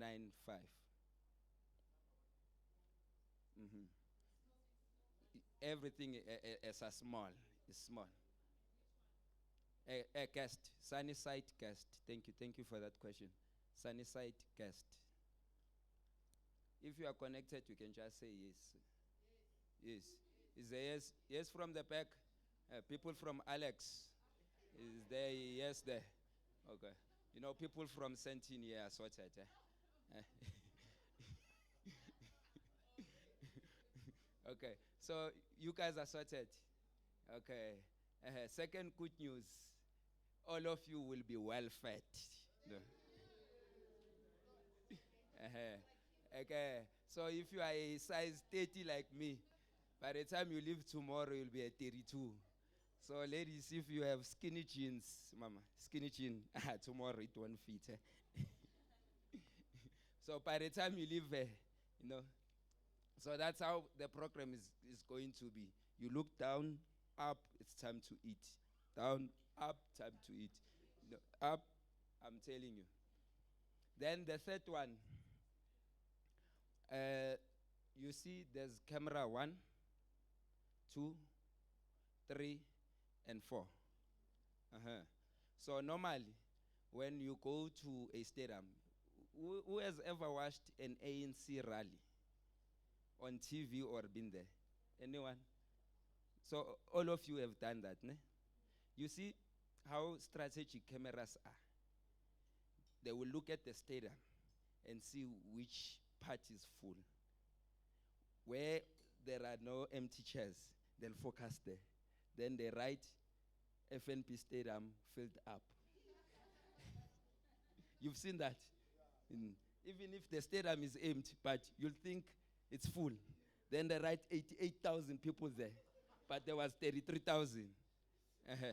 195. Mm-hmm. Everything is a small. Is small. A guest, sunny side guest. Thank you for that question. Sunny side guest. If you are connected, you can just say yes. Yes. Is there yes? Yes from the back. People from Alex. Is there yes there? Okay. You know, people from Sentin here are sorted. Eh? Okay. So you guys are sorted. Okay. Second good news. All of you will be well fed. No. Uh-huh. Okay. So if you are a size 30 like me, by the time you leave tomorrow, you'll be at 32. So ladies, if you have skinny jeans, mama, skinny jean, tomorrow it won't fit. So by the time you leave, you know, so that's how the program is going to be. You look down, up, it's time to eat. Down, up, time to eat. No, up, I'm telling you. Then the third one, you see there's camera 1, 2, 3, and 4. Uh-huh. So normally, when you go to a stadium, who has ever watched an ANC rally on TV or been there? Anyone? So all of you have done that, ne? You see how strategic cameras are. They will look at the stadium and see which part is full. Where there are no empty chairs, they'll focus there. Then they write FNP Stadium filled up. You've seen that? Even if the stadium is empty, but you'll think it's full. Then they write 88,000 people there, but there was 33,000. Uh-huh.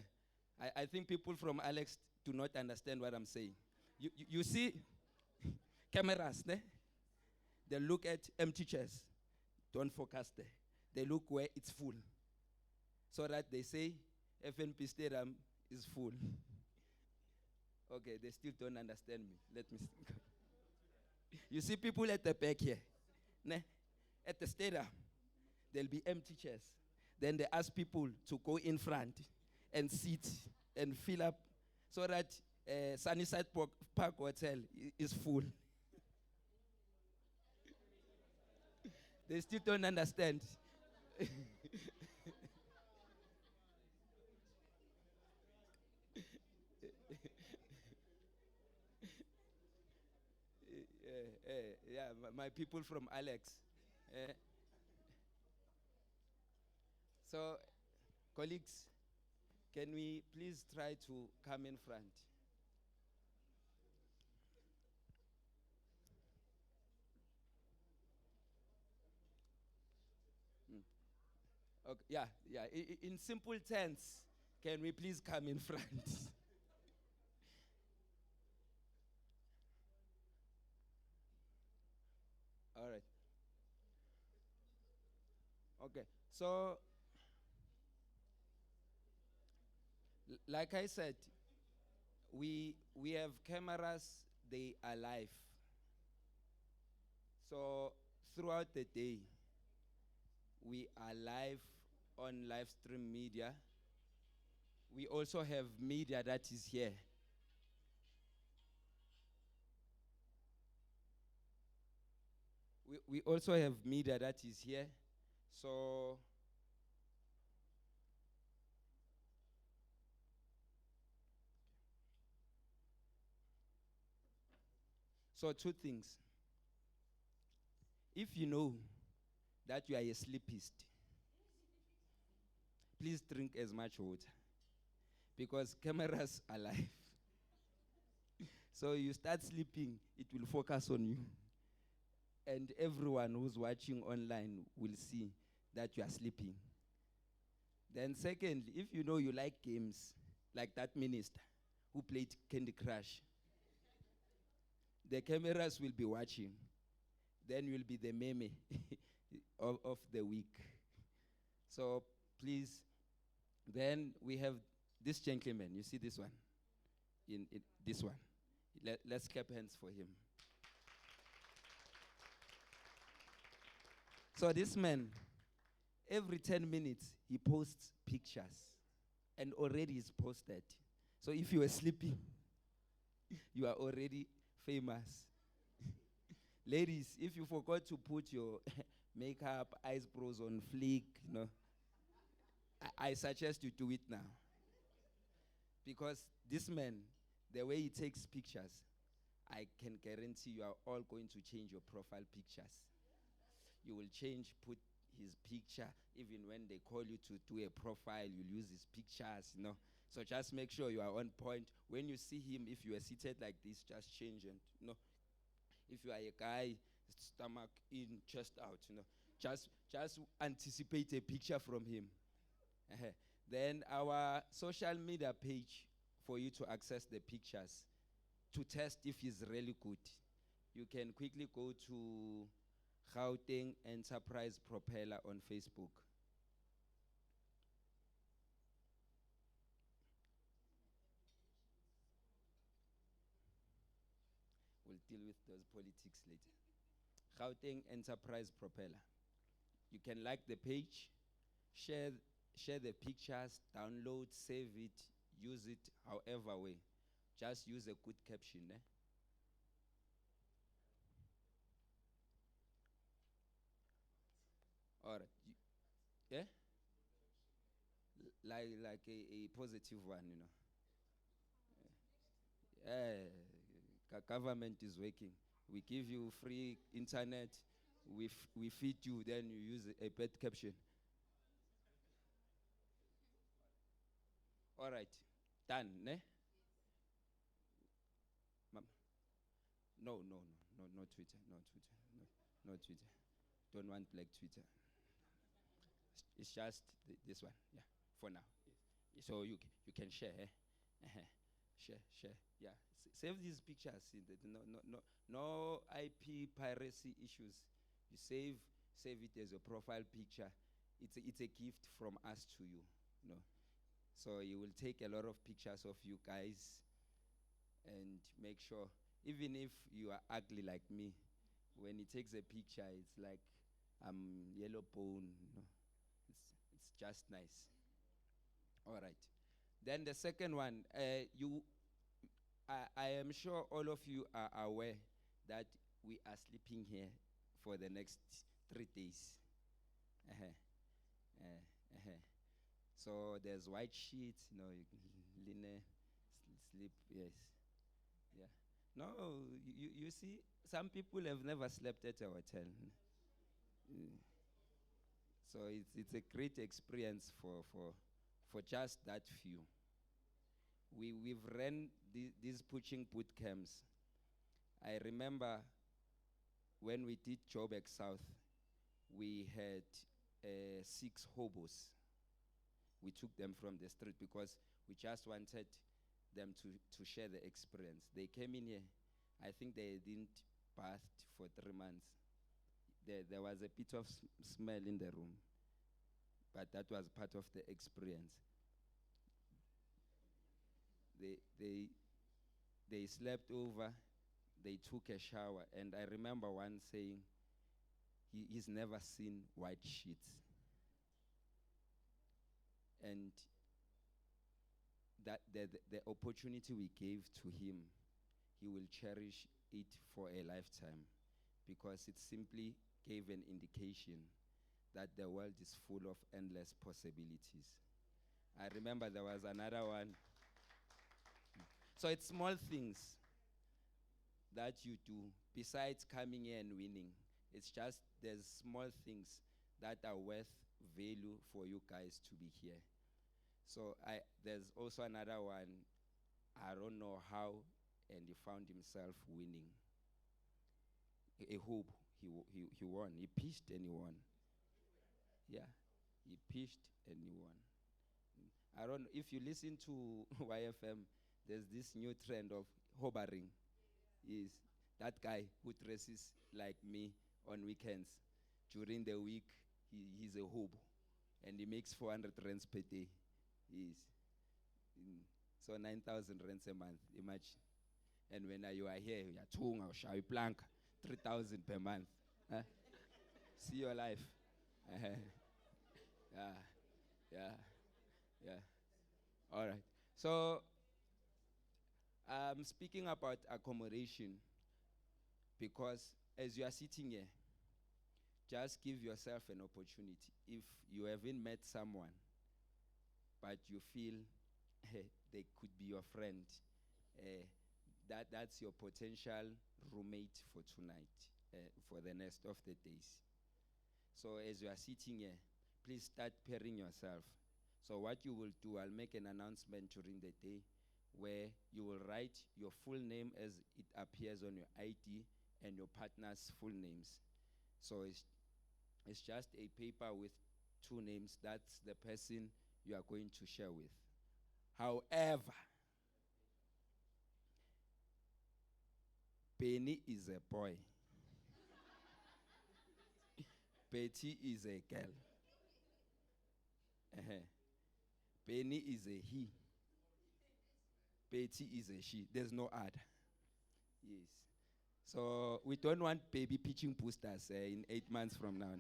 I think people from Alex do not understand what I'm saying. You see cameras, ne? They look at empty chairs. Don't focus there. They look where it's full. So that they say FNP Stadium is full. Okay, they still don't understand me. Let me think. You see people at the back here. Ne? At the stadium, there'll be empty chairs. Then they ask people to go in front and sit and fill up so that Sunnyside Park Hotel is full. They still don't understand. Yeah, my people from Alex. So, colleagues, can we please try to come in front? Okay, yeah. In simple terms, can we please come in front? All right. Okay. So, like I said, we have cameras. They are live. So throughout the day, we are live on live stream media. We also have media that is here. We also have media that is here. So two things. If you know that you are a sleepist, please drink as much water because cameras are live. So you start sleeping, it will focus on you. And everyone who's watching online will see that you are sleeping. Then secondly, if you know you like games, like that minister who played Candy Crush, the cameras will be watching. Then you'll be the meme of the week. So please, then we have this gentleman. You see this one? In this one. Let's clap hands for him. So this man, every 10 minutes, he posts pictures. And already he's posted. So if you were sleeping, you are already famous. Ladies, if you forgot to put your makeup, eyebrows on fleek, I suggest you do it now. Because this man, the way he takes pictures, I can guarantee you are all going to change your profile pictures. You will change, put his picture, even when they call you to do a profile, you'll use his pictures, So just make sure you are on point. When you see him, if you are seated like this, just change and, if you are a guy, stomach in, chest out, just anticipate a picture from him. Then our social media page for you to access the pictures, to test if he's really good. You can quickly go to Gauteng Enterprise Propeller on Facebook. We'll deal with those politics later. Gauteng Enterprise Propeller. You can like the page, share the pictures, download, save it, use it however way. Just use a good caption. All right. Yeah? Like a positive one, Government is working. We give you free internet. We feed you, then you use a bad caption. All right. Done, ne? No, no Twitter, no Twitter, no Twitter. Don't want like Twitter. It's just this one, yeah, for now. So you can share, share, yeah. Save these pictures. No IP piracy issues. You save it as a profile picture. It's a gift from us to you, So you will take a lot of pictures of you guys and make sure, even if you are ugly like me, when he takes a picture, it's like yellow bone, It's just nice. All right. Then the second one, I am sure all of you are aware that we are sleeping here for the next 3 days. So there's white sheets, you can linen, sleep, yes. Yeah. No, you see, some people have never slept at a hotel. So it's a great experience for just that few. We've ran these poaching boot camps. I remember when we did Joburg South, we had 6 hobos. We took them from the street because we just wanted them to share the experience. They came in here. I think they didn't bath for 3 months. There was a bit of smell in the room, but that was part of the experience. They slept over, they took a shower, and I remember one saying he's never seen white sheets. And that the opportunity we gave to him, he will cherish it for a lifetime, because it simply gave an indication that the world is full of endless possibilities. I remember there was another one. So it's small things that you do besides coming here and winning. It's just there's small things that are worth value for you guys to be here. So there's also another one. I don't know how, and he found himself winning. A hope. He won. He pitched and he won. Yeah, he pitched and he won. I don't know if you listen to YFM. There's this new trend of hovering. Is that guy who dresses like me on weekends. During the week, he's a hobo, and he makes 400 rands per day. So 9,000 rands a month. Imagine. And when you are here, you are 2 or shy plank, 3,000 per month. Huh? See your life. Uh-huh. Yeah, yeah, yeah. All right. So, speaking about accommodation, because as you are sitting here, just give yourself an opportunity. If you haven't met someone, but you feel they could be your friend, uh, that's your potential roommate for tonight, for the rest of the days. So as you are sitting here, please start pairing yourself. So what you will do, I'll make an announcement during the day where you will write your full name as it appears on your ID and your partner's full names. So it's just a paper with two names. That's the person you are going to share with. However, Penny is a boy. Betty is a girl. Uh-huh. Penny is a he. Betty is a she. There's no other. Yes. So we don't want baby pitching posters in 8 months from now.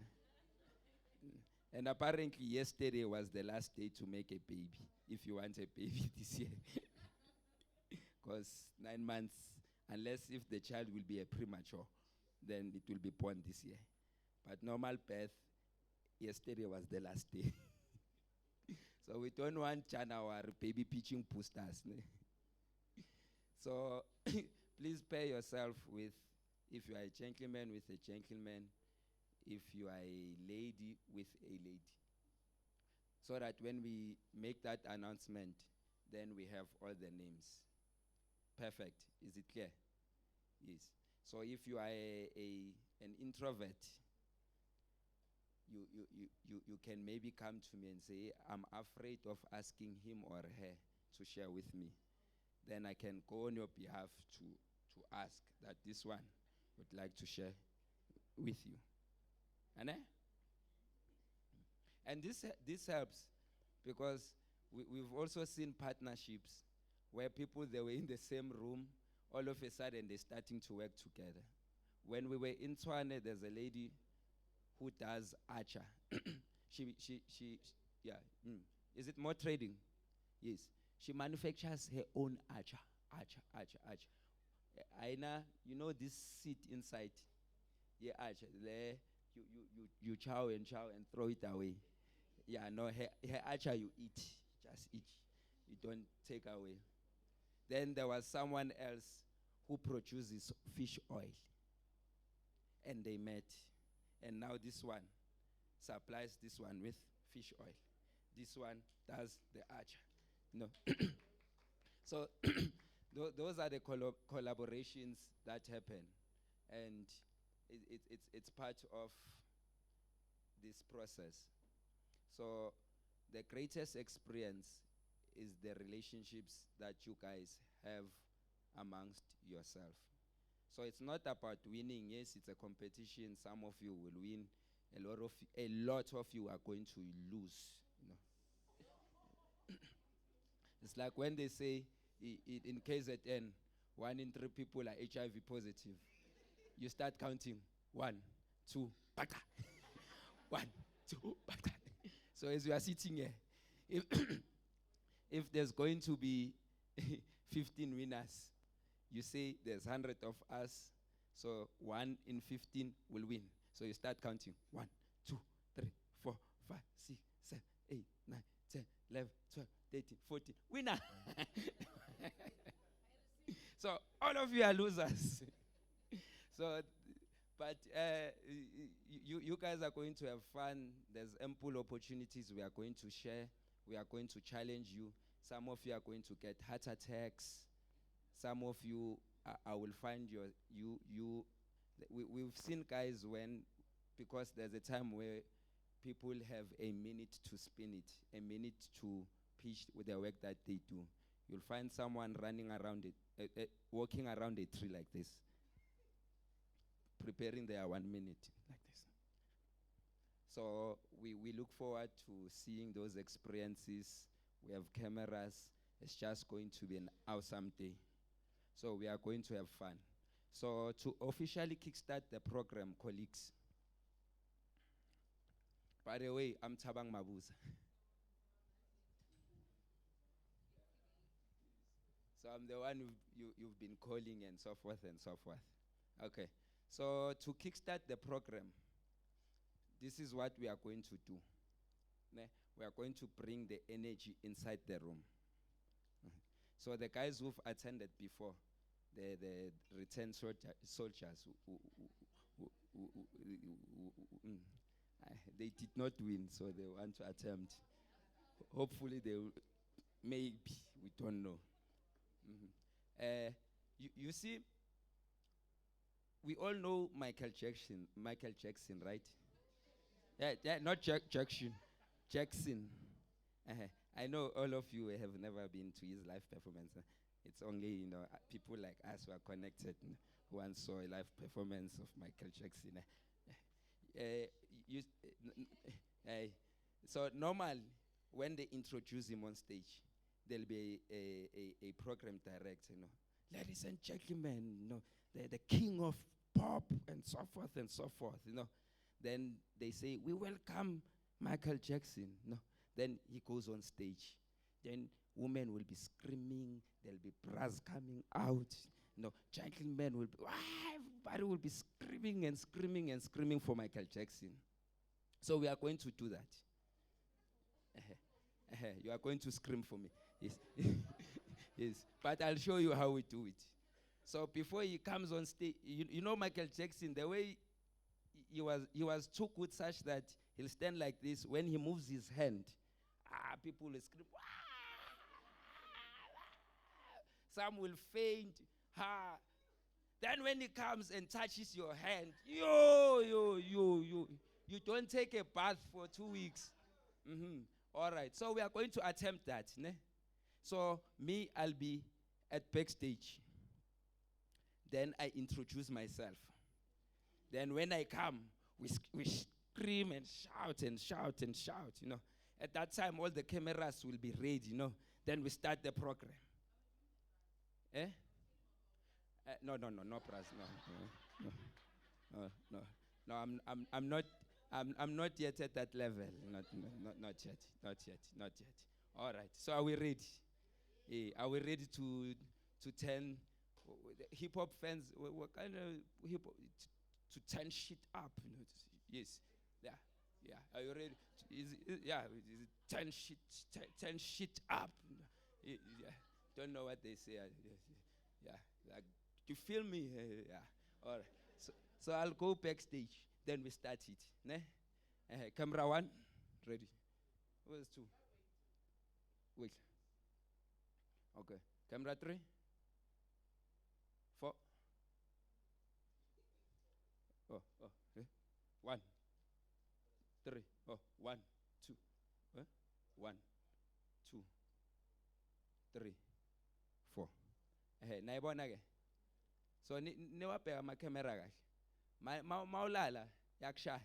And apparently yesterday was the last day to make a baby, if you want a baby this year. Because 9 months, unless if the child will be a premature, then it will be born this year. But normal birth, yesterday was the last day. So we don't want our baby pitching posters. So please pair yourself with, if you are a gentleman, with a gentleman, if you are a lady, with a lady. So that when we make that announcement, then we have all the names. Perfect. Is it clear? Yes. So if you are an introvert, you can maybe come to me and say, I'm afraid of asking him or her to share with me. Then I can go on your behalf to ask that this one would like to share with you. And this helps because we've also seen partnerships where people, they were in the same room, all of a sudden they're starting to work together. When we were in Tshwane, there's a lady who does archer. she yeah. Is it more trading? Yes. She manufactures her own archer. Aina, you know this seat inside? Yeah, archer. There, you chow and throw it away. Yeah, no, her archer you eat. Just eat. You don't take away. Then there was someone else who produces fish oil. And they met. And now this one supplies this one with fish oil. This one does the archer. No. So those are the collaborations that happen. And it's part of this process. So the greatest experience is the relationships that you guys have amongst yourself. So it's not about winning. Yes, it's a competition. Some of you will win. A lot of you are going to lose. You know. It's like when they say in KZN, 1 in 3 people are HIV positive. You start counting 1, 2, baka. 1, 2, baka. So as you are sitting here, if there's going to be 15 winners, you say there's 100 of us, so 1 in 15 will win. So you start counting 1, 2, 3, 4, 5, 6, 7, 8, 9, 10, 11, 12, 13, 14. Winner! So all of you are losers. So, but you guys are going to have fun. There's ample opportunities we are going to share. We are going to challenge you. Some of you are going to get heart attacks. Some of you, I will find we've seen guys when, because there's a time where people have a minute to spin it, a minute to pitch with the work that they do. You'll find someone running around it, walking around a tree like this, preparing their 1 minute like this. So we look forward to seeing those experiences. We have cameras. It's just going to be an awesome day. So we are going to have fun. So to officially kickstart the program, colleagues, By the way, I'm Tabang Mabuza. So I'm the one you've been calling and so forth and so forth. Okay. So to kickstart the program, this is what we are going to do. Ne? We are going to bring the energy inside the room. So the guys who've attended before, the returned soldiers, they did not win, so they want to attempt. Hopefully they will, maybe, we don't know. You see, we all know Michael Jackson, right? Yeah, not Jackson. Jackson. I know all of you have never been to his live performance. It's only people like us who are connected who once saw a live performance of Michael Jackson. You, so normal when they introduce him on stage, there'll be a program director. Ladies and gentlemen, the king of pop and so forth and so forth. Then they say, we welcome Michael Jackson. Then he goes on stage. Then women will be screaming. There'll be brass coming out. Gentlemen will be, everybody will be screaming and screaming and screaming for Michael Jackson. So we are going to do that. You are going to scream for me. Yes. Yes. But I'll show you how we do it. So before he comes on stage, Michael Jackson, the way he was too good such that he'll stand like this. When he moves his hand, people will scream. Some will faint. Then when he comes and touches your hand, you don't take a bath for 2 weeks. All right. So we are going to attempt that. Ne? So me, I'll be at backstage. Then I introduce myself. Then when I come, we scream and shout and shout and shout. At that time, all the cameras will be ready. Then we start the program. Eh? No, Pras, no. I'm not yet at that level. Not yet. All right. So are we ready? Are we ready to turn hip hop fans? What kind of hip hop to turn shit up? Yes. Yeah. Are you ready? Is it turn shit up? Yeah. Don't know what they say. Yeah. Like, you feel me? Yeah. All right. So I'll go backstage. Then we start it. Ne? Camera 1, ready. Where's 2? Wait. Okay. Camera 3, 4. Oh. 1, 3. Oh, 1, 2. 1, 2, 3, 4. Nayibona ke. So niwabheka ama-camera kahle. Mawulala yakushaya.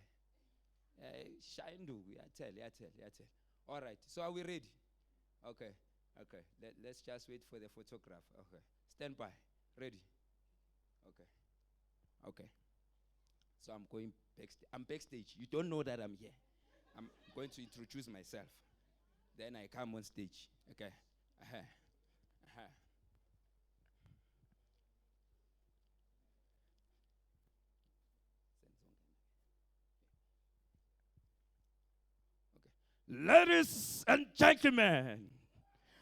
Shaya induku, yathela. All right. So are we ready? Okay. Let's just wait for the photograph. Okay. Stand by. Ready? Okay. So I'm going backstage. I'm backstage. You don't know that I'm here. I'm going to introduce myself. Then I come on stage. Okay. Ladies and gentlemen,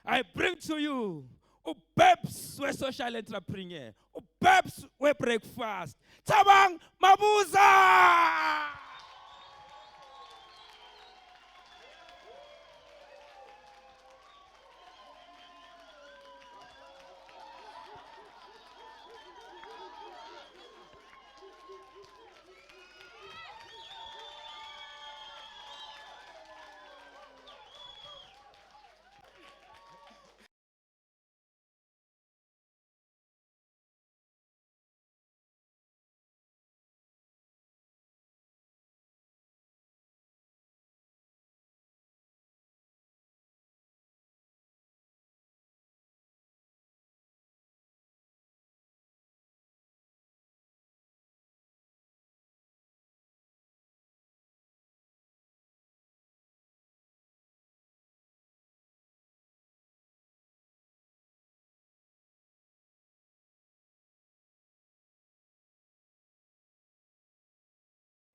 I bring to you Ubebs we social entrepreneur, Ubebs we breakfast. Tabang Mabuza!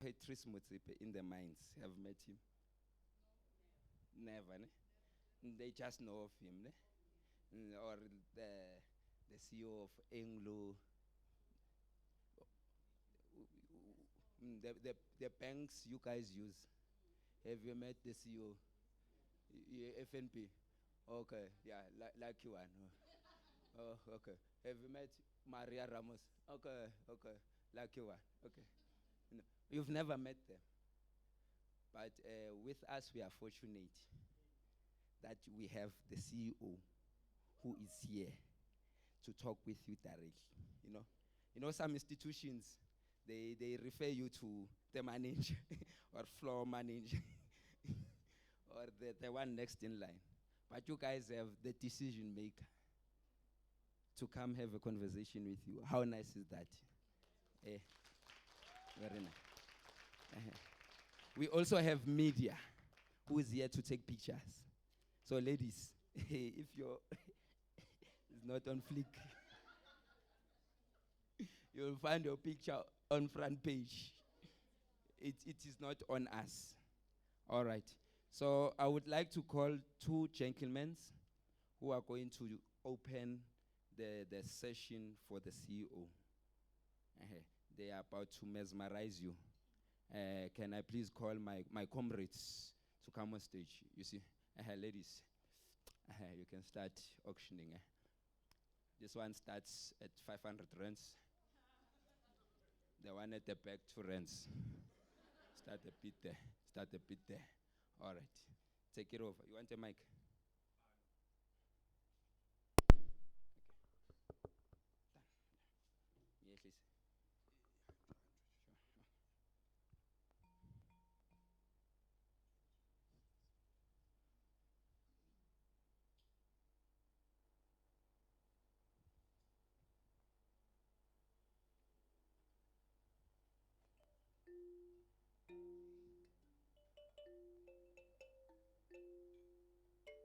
Patrice Motsepe in the mines have met him? Never, ne? They just know of him, ne? Or the CEO of Anglo, the banks you guys use. Have you met the CEO? FNP? Okay, yeah, like you are. No? Oh, okay. Have you met Maria Ramos? Okay, okay, like you are. Okay. No, you've never met them. But with us, we are fortunate that we have the CEO who is here to talk with you directly. You know, some institutions they refer you to the manager or floor manager or the one next in line. But you guys have the decision maker to come have a conversation with you. How nice is that? Eh, very nice. We also have media who is here to take pictures. So ladies, if you're it's not on flick, you'll find your picture on front page. It is not on us. All right. So I would like to call two gentlemen who are going to open the session for the CEO. They are about to mesmerize you. Can I please call my comrades to come on stage? You see, ladies, you can start auctioning. This one starts at 500 rands. The one at the back, 2 rands. Start a bit there. Start a bit there. All right. Take it over. You want a mic? Done. Yes, please.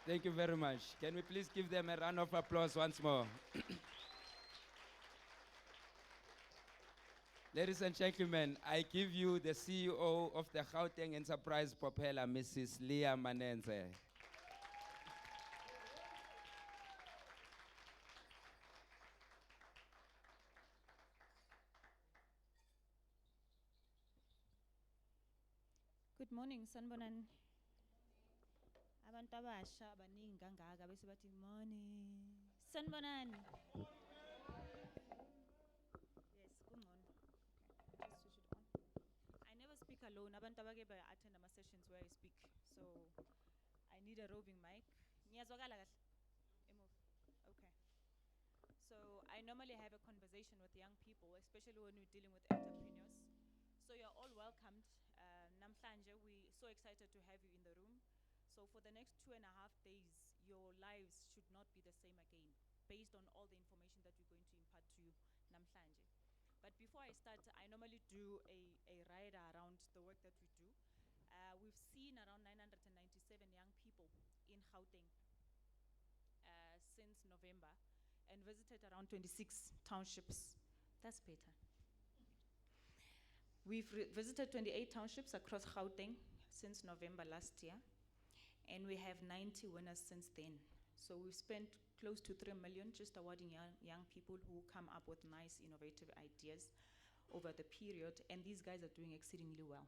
Thank you very much. Can we please give them a round of applause once more? Ladies and gentlemen, I give you the CEO of the Gauteng Enterprise Propeller, Mrs. Leah Manenze. Good morning, sanibonani. Abantu abasha abaningi kangaka bese bathi morning. Sanibonani. Yes, kungcono. Okay, just switch it on. I never speak alone. Abantu abake attend ama sessions where I speak. So I need a roving mic. Ngiyazwakala kahle? Emove. Okay. So I normally have a conversation with young people, especially when we're dealing with entrepreneurs. So you're all welcomed. Namhlanje, we're so excited to have you in the room. So for the next 2.5 days, your lives should not be the same again, based on all the information that we're going to impart to you namhlanje. But before I start, I normally do a rider around the work that we do. We've seen around 997 young people in Gauteng since November and visited around 26 townships. That's better. We've visited 28 townships across Gauteng since November last year, and we have 90 winners since then. So we've spent close to 3 million just awarding young people who come up with nice, innovative ideas over the period, and these guys are doing exceedingly well.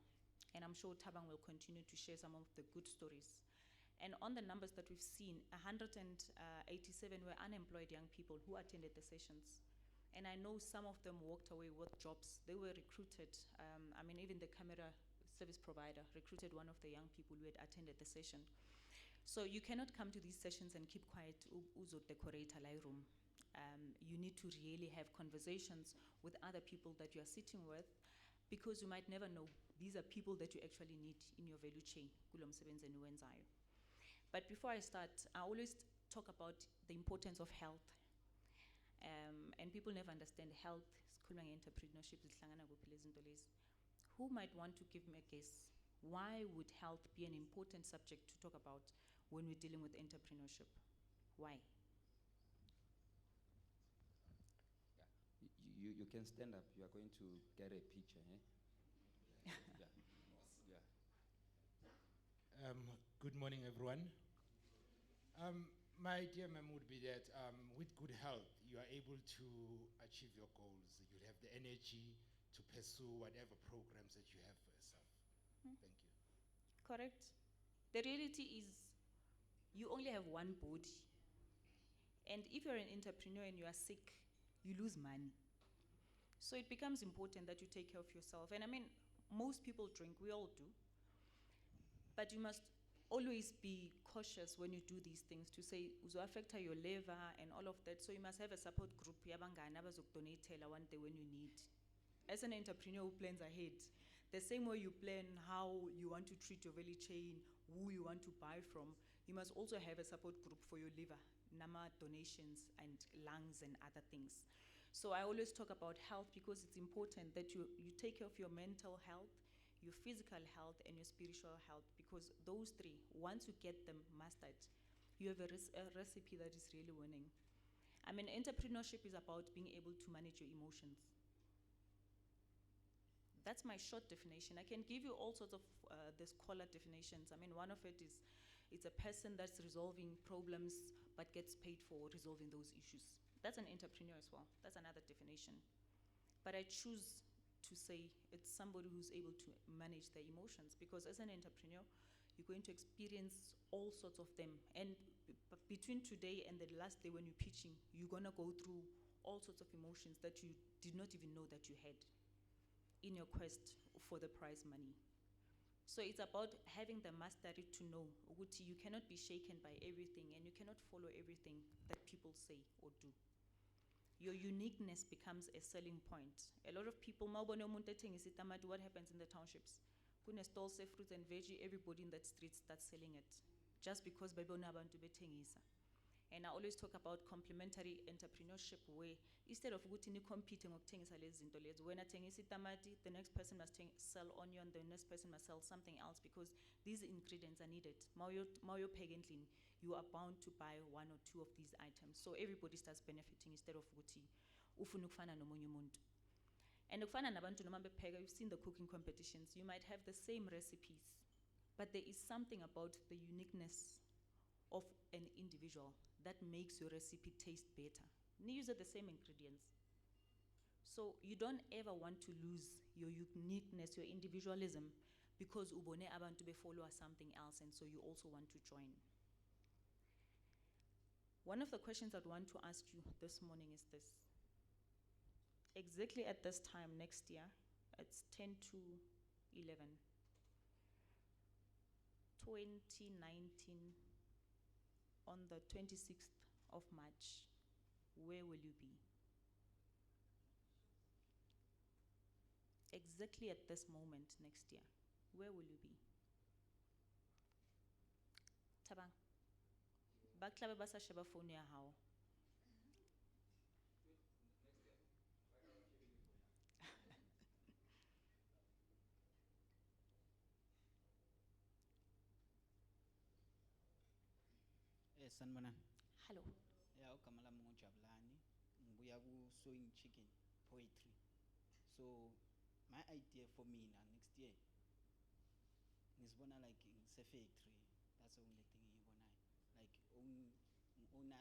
And I'm sure Tabang will continue to share some of the good stories. And on the numbers that we've seen, 187 were unemployed young people who attended the sessions. And I know some of them walked away with jobs. They were recruited. Even the camera service provider recruited one of the young people who had attended the session. So you cannot come to these sessions and keep quiet, uzo decorate a room. You need to really have conversations with other people that you are sitting with, because you might never know. These are people that you actually need in your value chain. But before I start, I always talk about the importance of health. And people never understand health, entrepreneurship. Who might want to give me a guess? Why would health be an important subject to talk about when we're dealing with entrepreneurship. Why? You can stand up. You are going to get a picture. Eh? Yeah. Yeah. Good morning, everyone. My dear ma'am would be that with good health, you are able to achieve your goals. You'll have the energy to pursue whatever programs that you have for yourself. Thank you. Correct. The reality is you only have one body. And if you're an entrepreneur and you are sick, you lose money. So it becomes important that you take care of yourself. And I mean, most people drink, we all do. But you must always be cautious when you do these things to say, uzo affect your liver and all of that. So you must have a support group, yabangani abazokudonatela one day when you need. As an entrepreneur who plans ahead, the same way you plan how you want to treat your value chain, who you want to buy from, you must also have a support group for your liver, nama donations and lungs and other things. So I always talk about health because it's important that you take care of your mental health, your physical health, and your spiritual health, because those three, once you get them mastered, you have a recipe that is really winning. I mean, entrepreneurship is about being able to manage your emotions. That's my short definition. I can give you all sorts of the scholar definitions. I mean, one of it is it's a person that's resolving problems but gets paid for resolving those issues. That's an entrepreneur as well. That's another definition. But I choose to say it's somebody who's able to manage their emotions, because as an entrepreneur, you're going to experience all sorts of them. And between today and the last day when you're pitching, you're going to go through all sorts of emotions that you did not even know that you had in your quest for the prize money. So it's about having the mastery to know ukuthi you cannot be shaken by everything and you cannot follow everything that people say or do. Your uniqueness becomes a selling point. A lot of people, what happens in the townships? Kune-stall say fruits and veggie, everybody in that street starts selling it just because babona abantu bethengisa. And I always talk about complementary entrepreneurship, where instead of ukuthi ni-compete ngokuthengisa lezi zinto lezi, when athengisa itamati, the next person must sell onion, the next person must sell something else, because these ingredients are needed. Mawuyopheka endlini, you are bound to buy one or two of these items. So everybody starts benefiting instead of ukuthi ufuna ukufana nomunye umuntu. And ukufana nabantu noma bepheka, you've seen the cooking competitions, you might have the same recipes, but there is something about the uniqueness of an individual that makes your recipe taste better. You use the same ingredients. So you don't ever want to lose your uniqueness, your individualism, because ubone abantu be follow something else, and so you also want to join. One of the questions I'd want to ask you this morning is this. Exactly at this time next year, it's 10 to 11, 2019, on the 26th of March, where will you be? Exactly at this moment next year, where will you be? Tabang. Baklabe basa sheba phone ya hao. Sanibonani. Hello. Yeah, ugama lami nguJabulani. Ngibuya ku sewing chicken poetry. So my idea for me now next year ngizibona like ngise factory. That's the only thing ngiyibonayo. Like own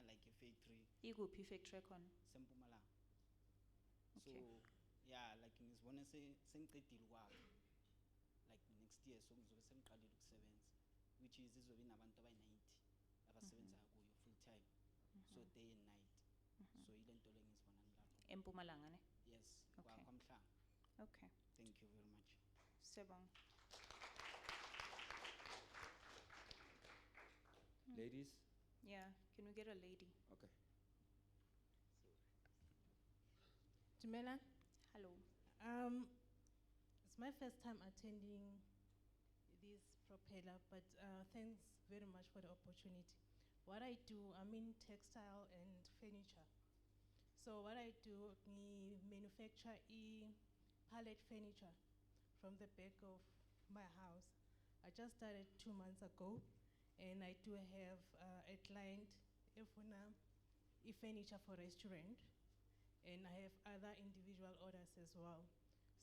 like a factory. Ikuphi factory khona? Sempumalanga. So Okay. yeah, like ngizibona sengiqedile kwakho. Like next year so ngizobe sengiqalile ukusebenza, which is izobe inabantu abayi-90 abasebenza kuyo full time. So day and night. So ile nto le ngizibona ngilapho. Empumalanga ne? Yes, Okay. kwaMhlanga. Okay. Thank you very much. Sebang. Ladies? Yeah, can we get a lady? Okay. Dumela. Hello. It's my first time attending this Propeller, but thanks very much for the opportunity. What I do, I'm in textile and furniture. So what I do, I manufacture pallet furniture from the back of my house. I just started 2 months ago, and I do have a client, Efuna, furniture for restaurant, and I have other individual orders as well.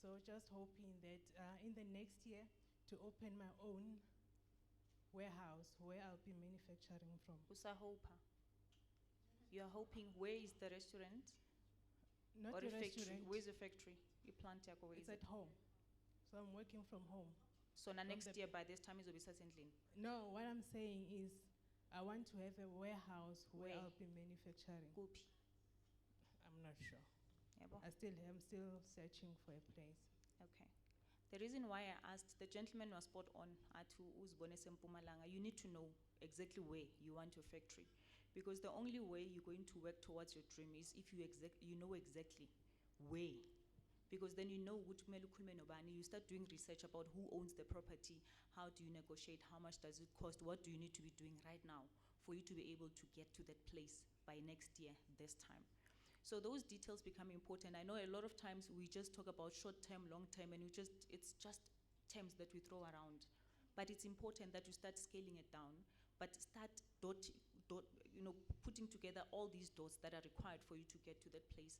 So just hoping that in the next year to open my own warehouse where I'll be manufacturing from. Usahopa. You are hoping, where is the restaurant? Not or the a factory? restaurant, Where's the factory? You plant yako, where it's is at it? home. So I'm working from home. So na from next the- year by this time is obisasendlini. No, what I'm saying is I want to have a warehouse where Where? I'll be manufacturing. Kuphi? I'm not sure. Yabo? I'm still searching for a place. Okay. The reason why I asked, the gentleman was spot on, Atu Uzbone Sempumalanga, you need to know exactly where you want your factory. Because the only way you're going to work towards your dream is if you know exactly where. Because then you know which you start doing research about who owns the property, how do you negotiate, how much does it cost, what do you need to be doing right now for you to be able to get to that place by next year, this time. So those details become important. I know a lot of times we just talk about short term, long term, and it's just terms that we throw around. But it's important that you start scaling it down, but start putting together all these dots that are required for you to get to that place.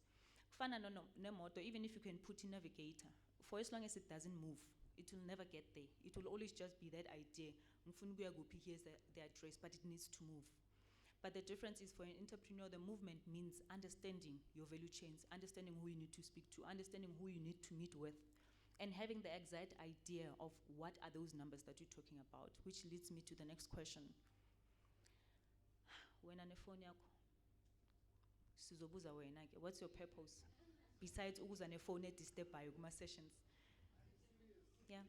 Kufana no moto, even if you can put in navigator, for as long as it doesn't move, it will never get there. It will always just be that idea. Here's the address, but it needs to move. But the difference is, for an entrepreneur, the movement means understanding your value chains, understanding who you need to speak to, understanding who you need to meet with, and having the exact idea of what are those numbers that you're talking about, which leads me to the next question. When on the phone yakho, sizobuza wena ke, what's your purpose? Besides ukuza nefone disturb by kuma sessions. Yeah.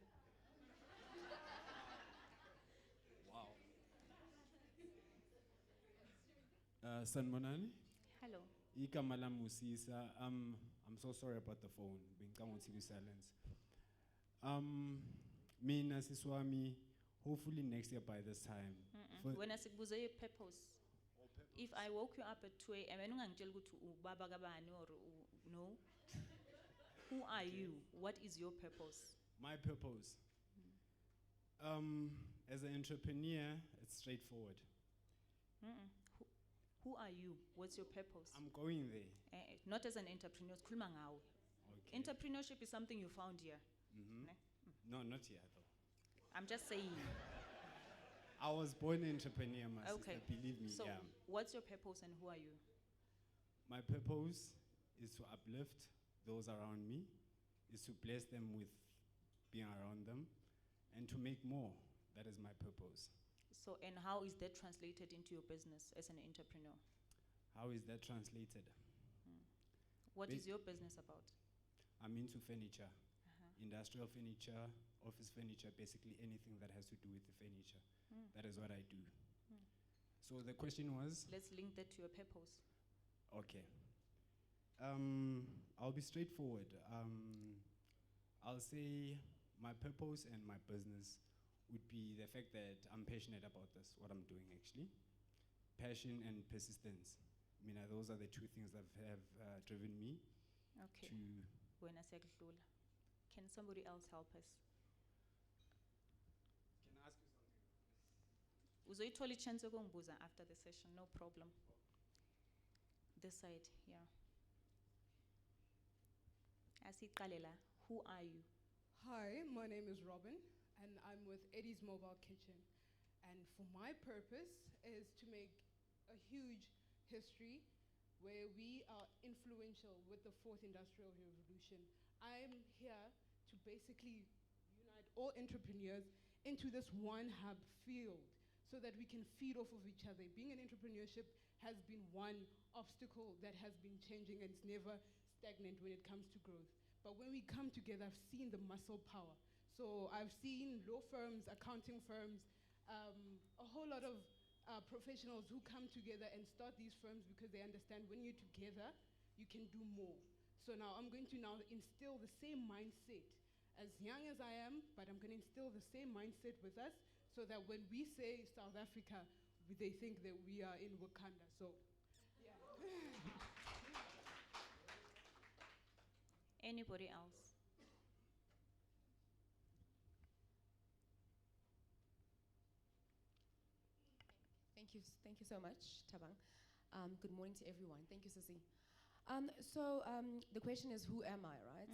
Sanmonani, Hello. igama lami uSisa. I'm so sorry about the phone. Bengicabanga ukuthi ku-silence. Mina siswami, hopefully next year by this time. For- When I sikubuza your purpose, if I woke you up at 2 a.m. and ungangitshela ukuthi ubaba kabani or no, who are you? What is your purpose? My purpose. As an entrepreneur, it's straightforward. Mm-mm. Who are you? What's your purpose? I'm going there. Not as an entrepreneur. Sikhuluma ngawe. Okay. Entrepreneurship is something you found here. Mhm. Ne? No, not yet though. I'm just saying. I was born an entrepreneur, my Okay. sister. Believe me. So, Yeah. what's your purpose and who are you? My purpose is to uplift those around me, is to bless them with being around them, and to make more. That is my purpose. So, and how is that translated into your business as an entrepreneur? How is that translated? What Ba- is your business about? I'm into furniture, Uh-huh. industrial furniture, office furniture, basically anything that has to do with the furniture. Mm. That is what I do. Mm. So the question was, Let's link that to your purpose. okay. I'll be straightforward. I'll say my purpose and my business would be the fact that I'm passionate about this, what I'm doing actually. Passion and persistence. I mean, those are the two things that have driven me Okay. to. Wena siyakudlula. Can somebody else help us? Can I ask you something? Uzoyithola ichance yokungibuza after the session, no problem. This side, yeah. Asiqale la. Who are you? Hi, my name is Robin, and I'm with Eddie's Mobile Kitchen. And for my purpose is to make a huge history where we are influential with the fourth industrial revolution. I'm here to basically unite all entrepreneurs into this one hub field so that we can feed off of each other. Being in entrepreneurship has been one obstacle that has been changing, and it's never stagnant when it comes to growth. But when we come together, I've seen the muscle power. So I've seen law firms, accounting firms, a whole lot of professionals who come together and start these firms because they understand when you're together, you can do more. So now I'm going to now instill the same mindset, as young as I am, but I'm going to instill the same mindset with us so that when we say South Africa, they think that we are in Wakanda. So, yeah. Anybody else? Thank you so much, Tabang. Good morning to everyone. Thank you, Sisi. The question is, who am I, right?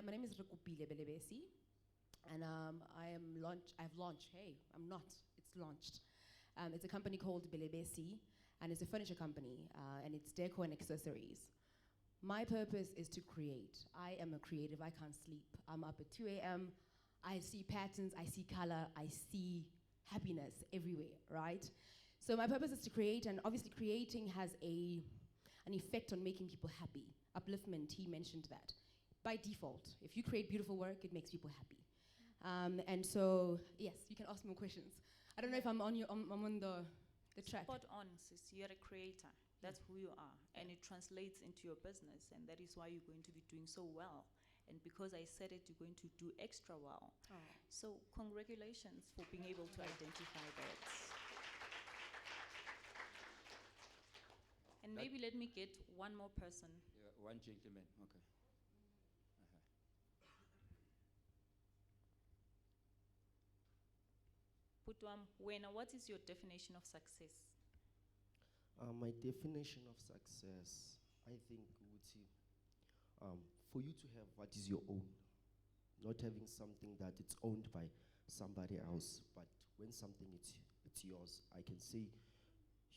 My name is Rekupile Belebesi, and I've launched. Hey, I'm not. It's launched. It's a company called Belebesi, and it's a furniture company, and it's deco and accessories. My purpose is to create. I am a creative. I can't sleep. I'm up at 2 a.m. I see patterns. I see color. I see happiness everywhere, right? So my purpose is to create, and obviously creating has an effect on making people happy. Upliftment, he mentioned that. By default, if you create beautiful work, it makes people happy. And so, yes, you can ask more questions. I don't know if I'm on the track. Spot on, sis. You're a creator. That's who you are. And it translates into your business, and that is why you're going to be doing so well. And because I said it, you're going to do extra well. Oh. So congratulations for being able to identify that. And maybe let me get one more person. Yeah, one gentleman. Okay. Putwam, Wena, what is your definition of success? My definition of success, I think, Uti, for you to have what is your own, not having something that it's owned by somebody else, but when something it's yours, I can say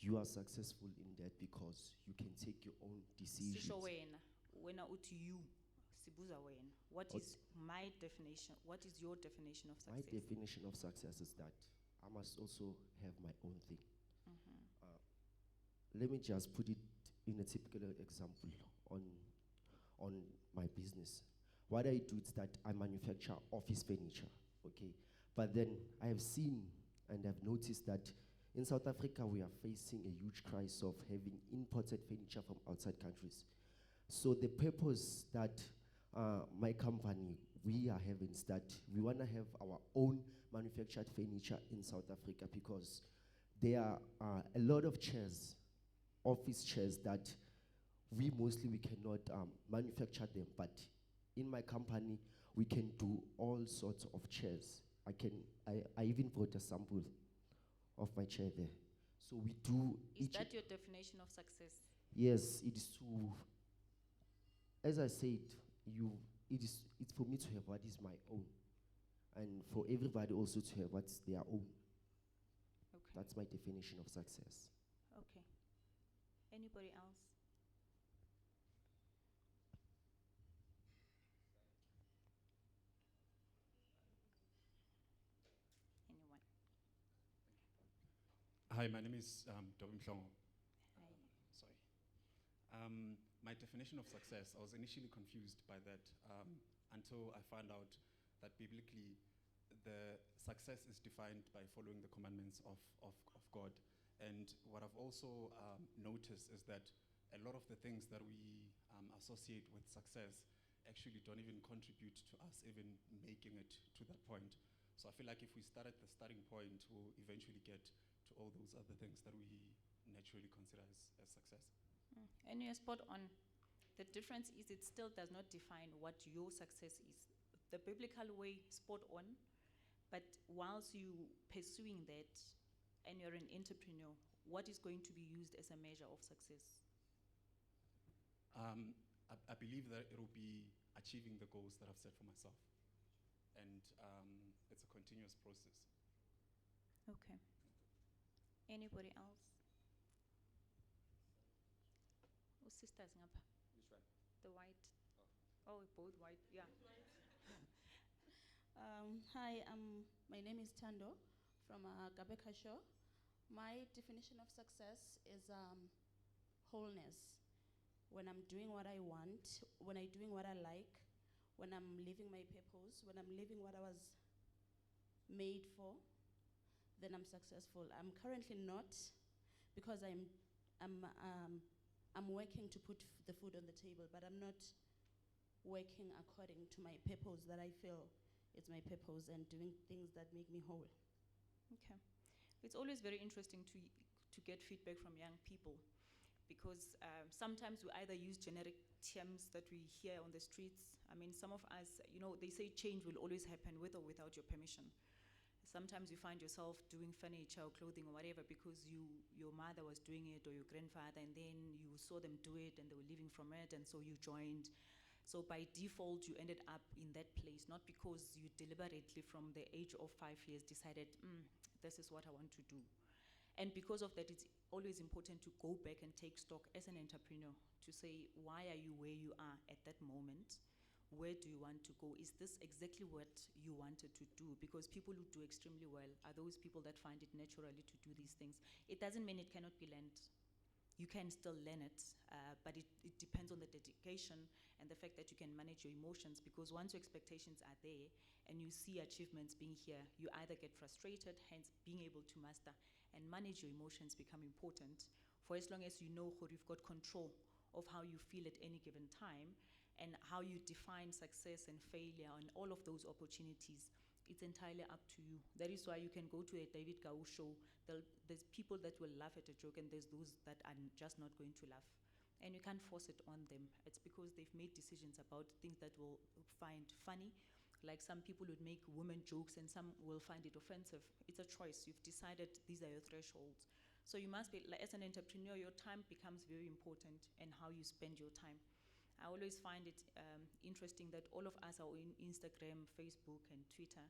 you are successful in that because you can take your own decisions. Sisho wena uthi you, sibuza wena. What is my definition? What is your definition of My success? definition of success is that I must also have my own thing. Let me just put it in a typical example on my business. What I do is that I manufacture office furniture, okay? But then I have seen and I've noticed that in South Africa, we are facing a huge crisis of having imported furniture from outside countries. So the purpose that my company, we are having is that we want to have our own manufactured furniture in South Africa because there are a lot of chairs, office chairs that we cannot manufacture them, but in my company, we can do all sorts of chairs. I even brought a sample of my chair there. So we do. Is that your definition of success? Yes, it is to. As I said, it's for me to have what is my own, and for everybody also to have what's their own. Okay. That's my definition of success. Okay. Anybody else? Anyone? Hi, my name is Dobin Plongo. Hi. Sorry. My definition of success, I was initially confused by that until I found out that biblically the success is defined by following the commandments of God. And what I've also noticed is that a lot of the things that we associate with success actually don't even contribute to us even making it to that point. So I feel like if we start at the starting point, we'll eventually get to all those other things that we naturally consider as success. And you're spot on. The difference is it still does not define what your success is. The biblical way, spot on, but whilst you pursuing that and you're an entrepreneur, what is going to be used as a measure of success? I believe that it will be achieving the goals that I've set for myself. And it's a continuous process. Okay. Anybody else? Oh, sisters, ngapha. Which one? The white. Oh, both white. Yeah. Hi, my name is Tando from Gabeka Show. My definition of success is wholeness. When I'm doing what I want, when I'm doing what I like, when I'm living my purpose, when I'm living what I was made for, then I'm successful. I'm currently not, because I'm working to put the food on the table, but I'm not working according to my purpose that I feel it's my purpose and doing things that make me whole. Okay. It's always very interesting to get feedback from young people because sometimes we either use generic terms that we hear on the streets. I mean, some of us, they say change will always happen with or without your permission. Sometimes you find yourself doing furniture or clothing or whatever because your mother was doing it or your grandfather, and then you saw them do it and they were living from it, and so you joined. So by default, you ended up in that place, not because you deliberately from the age of 5 years decided, this is what I want to do. And because of that, it's always important to go back and take stock as an entrepreneur to say, why are you where you are at that moment? Where do you want to go? Is this exactly what you wanted to do? Because people who do extremely well are those people that find it naturally to do these things. It doesn't mean it cannot be learned. You can still learn it, but it depends on the dedication and the fact that you can manage your emotions, because once your expectations are there and you see achievements being here, you either get frustrated, hence being able to master and manage your emotions become important. For as long as you know you've got control of how you feel at any given time, and how you define success and failure and all of those opportunities, it's entirely up to you. That is why you can go to a David Gau show. There's people that will laugh at a joke, and there's those that are just not going to laugh. And you can't force it on them. It's because they've made decisions about things that will find funny. Like some people would make women jokes and some will find it offensive. It's a choice. You've decided these are your thresholds. So you must be, like, as an entrepreneur, your time becomes very important and how you spend your time. I always find it interesting that all of us are in Instagram, Facebook, and Twitter,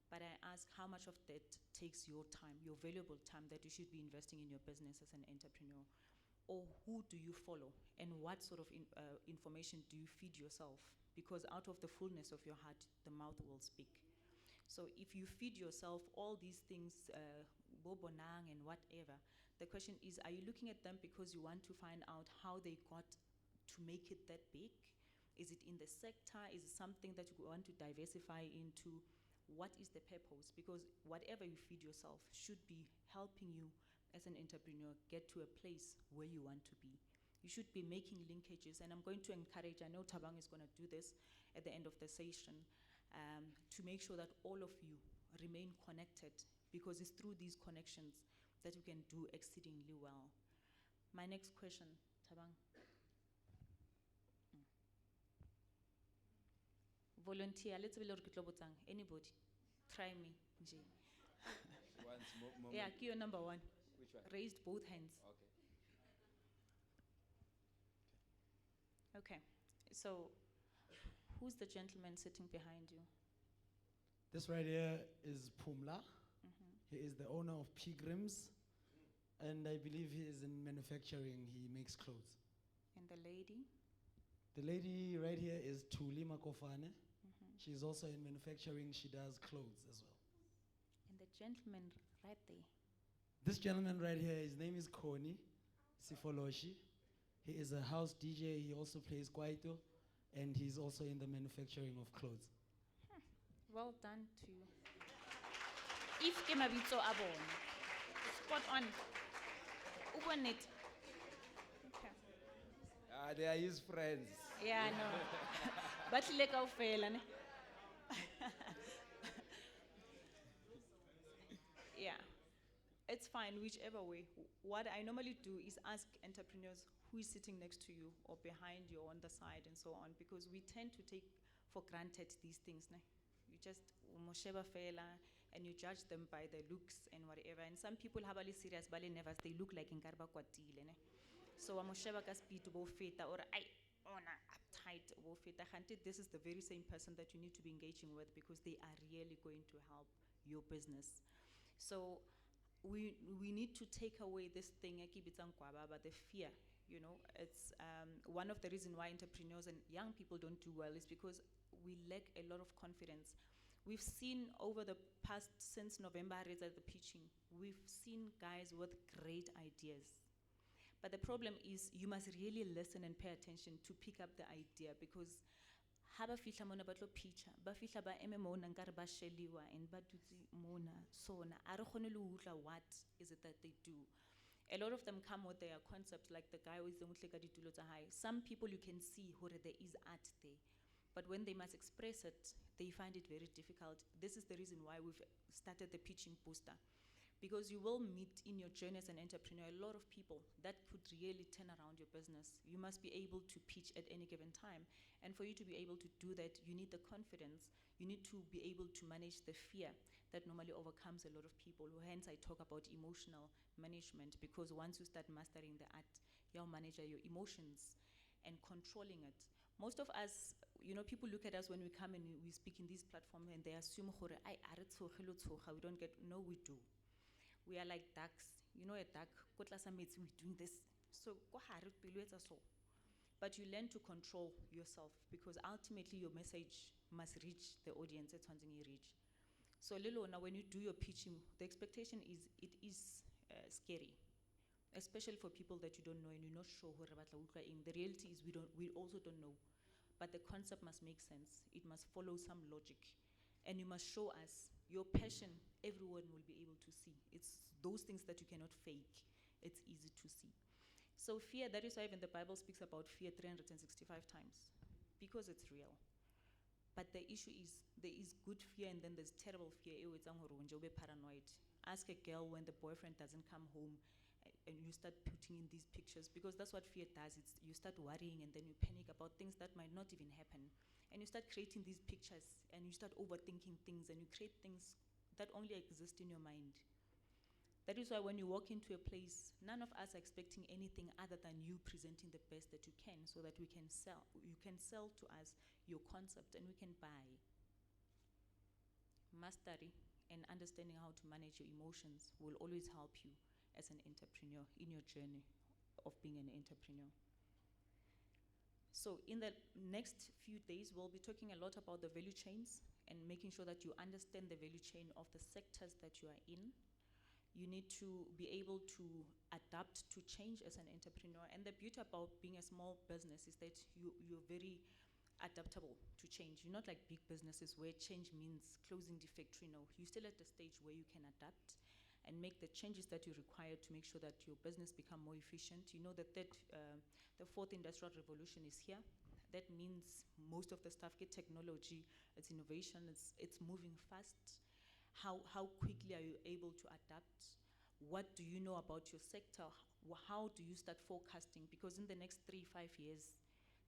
but I ask how much of that takes your time, your valuable time that you should be investing in your business as an entrepreneur, or who do you follow, and what sort of information do you feed yourself? Because out of the fullness of your heart, the mouth will speak. So if you feed yourself all these things, bobonang and whatever, the question is, are you looking at them because you want to find out how they got to make it that big? Is it in the sector? Is it something that you want to diversify into? What is the purpose? Because whatever you feed yourself should be helping you as an entrepreneur get to a place where you want to be. You should be making linkages, and I'm going to encourage, I know Tabang is going to do this at the end of the session, to make sure that all of you remain connected, because it's through these connections that you can do exceedingly well. My next question, Tabang. Volunteer, let's be anybody, try me. Once more. Yeah, key number 1. Which one? Raised both hands. Okay. Okay, so who's the gentleman sitting behind you? This right here is Pumla. He is the owner of Pilgrims, and I believe he is in manufacturing. He makes clothes. And the lady? The lady right here is Tuli Makofane. She's also in manufacturing. She does clothes as well. And the gentleman right there? This gentleman right here, his name is Koni Sifoloshi. He is a house DJ. He also plays kwaito, and he's also in the manufacturing of clothes. Well done to you. If ke mabitso a bona. Spot on. Ubone it. Okay. They are his friends. Yeah, no. Batlile kaofela ne. Yeah. It's fine, whichever way. What I normally do is ask entrepreneurs who is sitting next to you or behind you or on the side and so on, because we tend to take for granted these things. Ne? You just mosheba fela and you judge them by their looks and whatever. And some people have ali serious, bali nervous, they look like inkarba kwatile. Ne? So mosheba ka speed bo feta or ay ona uptight bo feta. This is the very same person that you need to be engaging with, because they are really going to help your business. So we need to take away this thing, the fear. You know, it's one of the reasons why entrepreneurs and young people don't do well is because we lack a lot of confidence. We've seen over the past, since November, at the pitching, we've seen guys with great ideas. But the problem is you must really listen and pay attention to pick up the idea, because haba fihla mona ba tlo pitcha ba fihla ba eme mona nkare ba sheliwa and ba dutse mona sona a re kgone le utlwa what is it that they do. A lot of them come with their concept, like the guy with the ka ditulo tsa hae. Some people you can see hore there is art there, but when they must express it, they find it very difficult. This is the reason why we've started the pitching booster, Because you will meet in your journey as an entrepreneur a lot of people that could really turn around your business. You must be able to pitch at any given time. And for you to be able to do that, you need the confidence. You need to be able to manage the fear that normally overcomes a lot of people. Hence, I talk about emotional management, because once you start mastering the art, you'll manage your emotions and controlling it. Most of us, people look at us when we come and we speak in this platform and they assume, we don't get, no, we do. We are like ducks. You know a duck, we're doing this. So, but you learn to control yourself, because ultimately your message must reach the audience it's wanting to reach. So now when you do your pitching, the expectation is it is scary, especially for people that you don't know and you're not sure who in. The reality is we also don't know. But the concept must make sense. It must follow some logic. And you must show us your passion. Everyone will be able to see. It's those things that you cannot fake. It's easy to see. So fear, that is why even the Bible speaks about fear 365 times, because it's real. But the issue is there is good fear and then there's terrible fear. Paranoid. Ask a girl when the boyfriend doesn't come home and you start putting in these pictures, because that's what fear does. It's you start worrying and then you panic about things that might not even happen. And you start creating these pictures and you start overthinking things and you create things that only exist in your mind. That is why when you walk into a place, none of us are expecting anything other than you presenting the best that you can, so that we can sell. You can sell to us your concept and we can buy. Mastery and understanding how to manage your emotions will always help you as an entrepreneur in your journey of being an entrepreneur. So in the next few days, we'll be talking a lot about the value chains and making sure that you understand the value chain of the sectors that you are in. You need to be able to adapt to change as an entrepreneur. And the beauty about being a small business is that you're very adaptable to change. You're not like big businesses where change means closing the factory. No, you're still at the stage where you can adapt and make the changes that you require to make sure that your business become more efficient. You know that the fourth industrial revolution is here. That means most of the stuff, get technology, it's innovation, it's moving fast. How quickly are you able to adapt? What do you know about your sector? How do you start forecasting? Because in the next 3-5 years,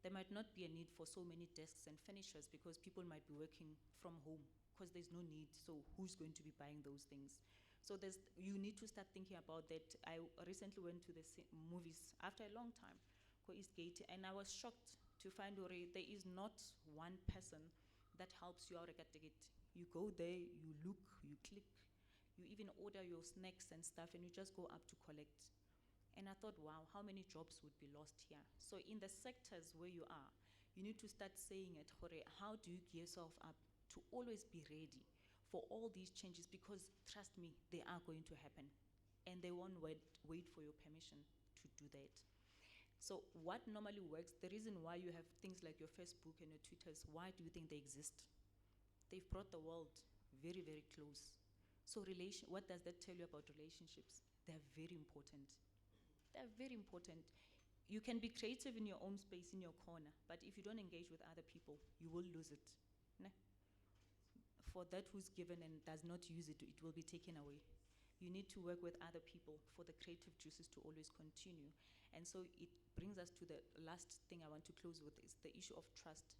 there might not be a need for so many desks and furnitures, because people might be working from home because there's no need. So who's going to be buying those things? So you need to start thinking about that. I recently went to the movies after a long time, go Eastgate, and I was shocked to find there is not one person that helps you out at the gate. You go there, you look, you click, you even order your snacks and stuff, and you just go up to collect. And I thought, wow, how many jobs would be lost here? So in the sectors where you are, you need to start saying it, how do you gear yourself up to always be ready for all these changes? Because trust me, they are going to happen, and they won't wait for your permission to do that. So what normally works, the reason why you have things like your Facebook and your Twitters, why do you think they exist? They've brought the world very, very close. So what does that tell you about relationships? They're very important. They're very important. You can be creative in your own space, in your corner, but if you don't engage with other people, you will lose it. No? For that who's given and does not use it, it will be taken away. You need to work with other people for the creative juices to always continue. And so it brings us to the last thing I want to close with, is the issue of trust.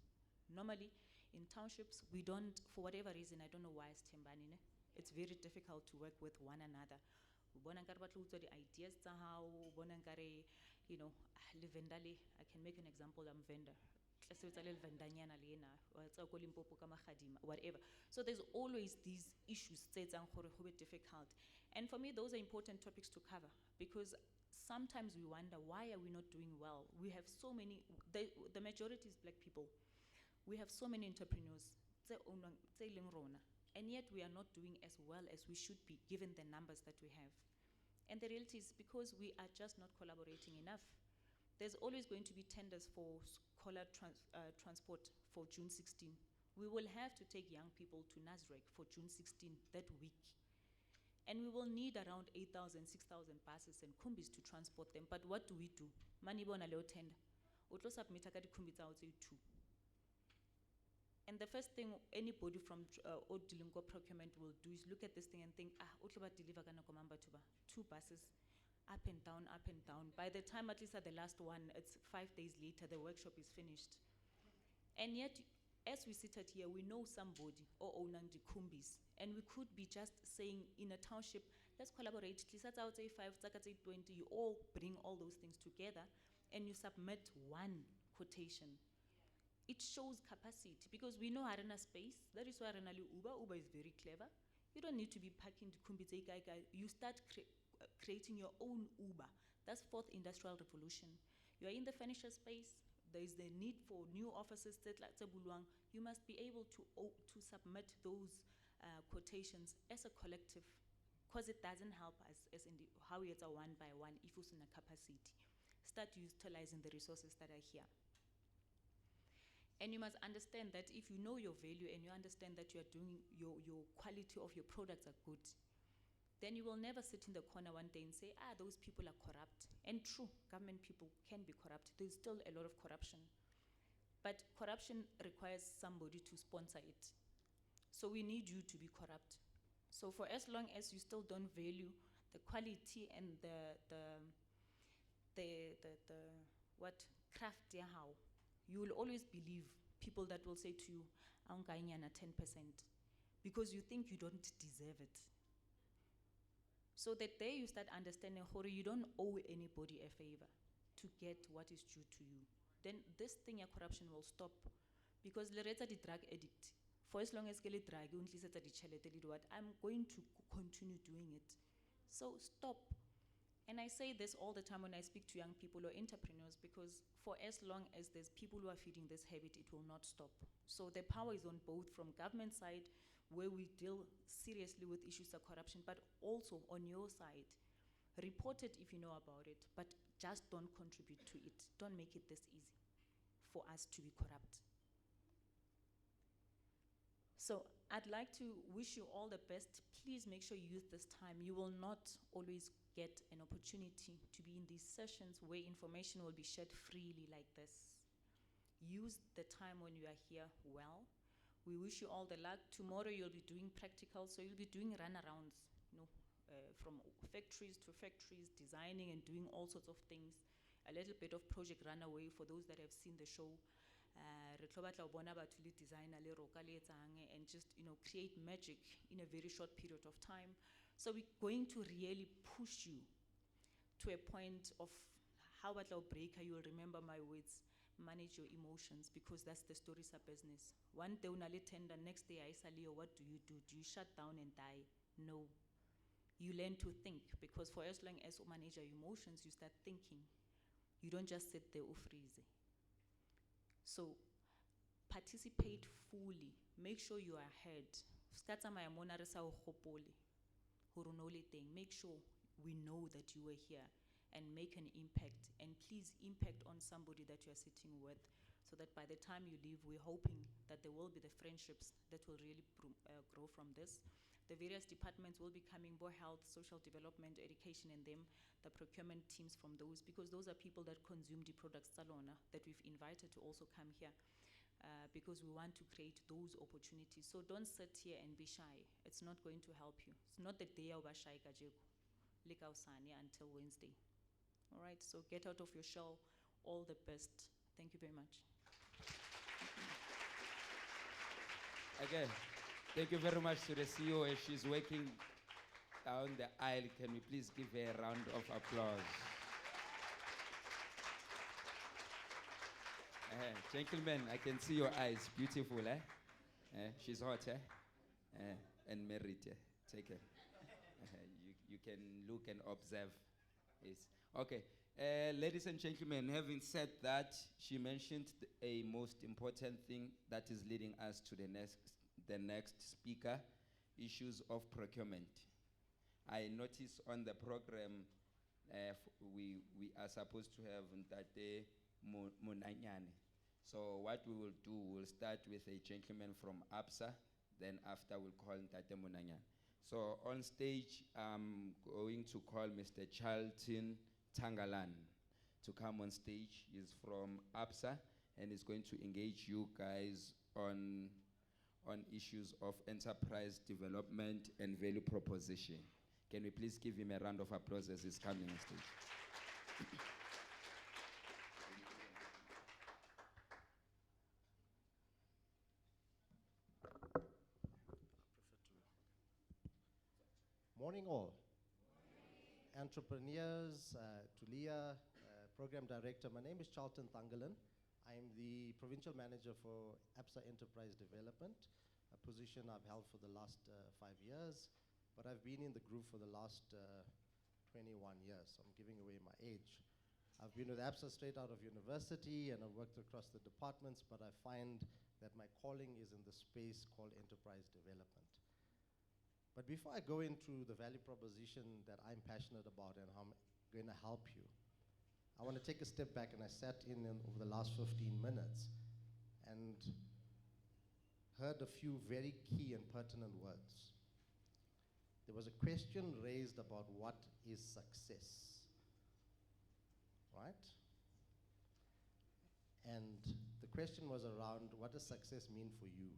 Normally, in townships, we don't, for whatever reason, I don't know why it's Tembani, it's very difficult to work with one another. The ideas somehow, I can make an example, I'm vendor. Whatever. So there's always these issues that are difficult. And for me, those are important topics to cover, because sometimes we wonder, why are we not doing well? We have so many, the majority is black people. We have so many entrepreneurs, and yet we are not doing as well as we should be, given the numbers that we have. And the reality is because we are just not collaborating enough. There's always going to be tenders for scholar transport for June 16. We will have to take young people to Nasrec for June 16 that week. And we will need around 8,000, 6,000 buses and kumbis to transport them. But what do? Mani bona leo tender. Utlo submit ka di kumbi tsa o tse 2. And the first thing anybody from Odilingo procurement will do is look at this thing and think, o tlo ba deliver ka nako mang batho ba? 2 buses, up and down, up and down. By the time at least at the last one, it's 5 days later, the workshop is finished. And yet, as we sit at here, we know somebody or owning the kumbis, and we could be just saying in a township, let's collaborate. Tlisatsa out say 5, tsaka say 20. You all bring all those things together, and you submit one quotation. It shows capacity because we know Arena space. That is why Arena Uber. Uber is very clever. You don't need to be packing the kumbis. You start creating your own Uber. That's 4th industrial revolution. You are in the furniture space. There is the need for new offices. You must be able to submit those quotations as a collective, because it doesn't help us as in how it's a one by one if it's in a capacity. Start utilizing the resources that are here. And you must understand that if you know your value and you understand that you are doing your quality of your products are good, then you will never sit in the corner one day and say, those people are corrupt. And true, government people can be corrupt. There's still a lot of corruption. But corruption requires somebody to sponsor it. So we need you to be corrupt. So for as long as you still don't value the quality and the craft how, you will always believe people that will say to you, I'm going at 10%, because you think you don't deserve it. So that day you start understanding, you don't owe anybody a favor to get what is due to you. Then this thing of corruption will stop. Because the drug addict, for as long as I drug, I'm going to continue doing it. So stop. And I say this all the time when I speak to young people or entrepreneurs, because for as long as there's people who are feeding this habit, it will not stop. So the power is on both from government side, where we deal seriously with issues of corruption, but also on your side. Report it if you know about it, but just don't contribute to it. Don't make it this easy for us to be corrupt. So I'd like to wish you all the best. Please make sure you use this time. You will not always get an opportunity to be in these sessions where information will be shared freely like this. Use the time when you are here well. We wish you all the luck. Tomorrow you'll be doing practical, so you'll be doing runarounds, from factories to factories, designing and doing all sorts of things. A little bit of project runaway for those that have seen the show. Designer and just create magic in a very short period of time. So we're going to really push you to a point of how at breaker you will remember my words, manage your emotions, because that's the stories of business. One day unale tender, next day I sali, what do? Do you shut down and die? No. You learn to think, because for as long as you manage your emotions, you start thinking. You don't just sit there or freeze. So participate fully. Make sure you are ahead. Make sure we know that you were here and make an impact. And please impact on somebody that you are sitting with, so that by the time you leave, we're hoping that there will be the friendships that will really grow from this. The various departments will be coming, more health, social development, education, and them, the procurement teams from those, because those are people that consume the products Salona that we've invited to also come here, because we want to create those opportunities. So don't sit here and be shy. It's not going to help you. It's not the day of shy until Wednesday. All right, so get out of your shell. All the best. Thank you very much. Again, thank you very much to the CEO as she's working down the aisle. Can we please give her a round of applause? Gentlemen, I can see your eyes. Beautiful, eh? She's hot, eh? And married, eh? Take her. You can look and observe. Yes. Okay. Ladies and gentlemen, having said that, she mentioned a most important thing that is leading us to the next speaker, issues of procurement. I noticed on the program, we are supposed to have Ntate Munanyane. So what we will do, we'll start with a gentleman from APSA, then after we'll call Ntate Munanyane. So on stage, I'm going to call Mr. Charlton Tangalan to come on stage. He's from APSA and is going to engage you guys on issues of enterprise development and value proposition. Can we please give him a round of applause as he's coming on stage? Morning all. Entrepreneurs, Tulia, Program Director. My name is Charlton Thangalan. I'm the Provincial Manager for ABSA Enterprise Development, a position I've held for the last 5 years, but I've been in the group for the last 21 years, so I'm giving away my age. I've been with ABSA straight out of university and I've worked across the departments, but I find that my calling is in the space called enterprise development. But before I go into the value proposition that I'm passionate about and how I'm going to help you, I want to take a step back, and I sat in over the last 15 minutes and heard a few very key and pertinent words. There was a question raised about what is success, right? And the question was around, what does success mean for you?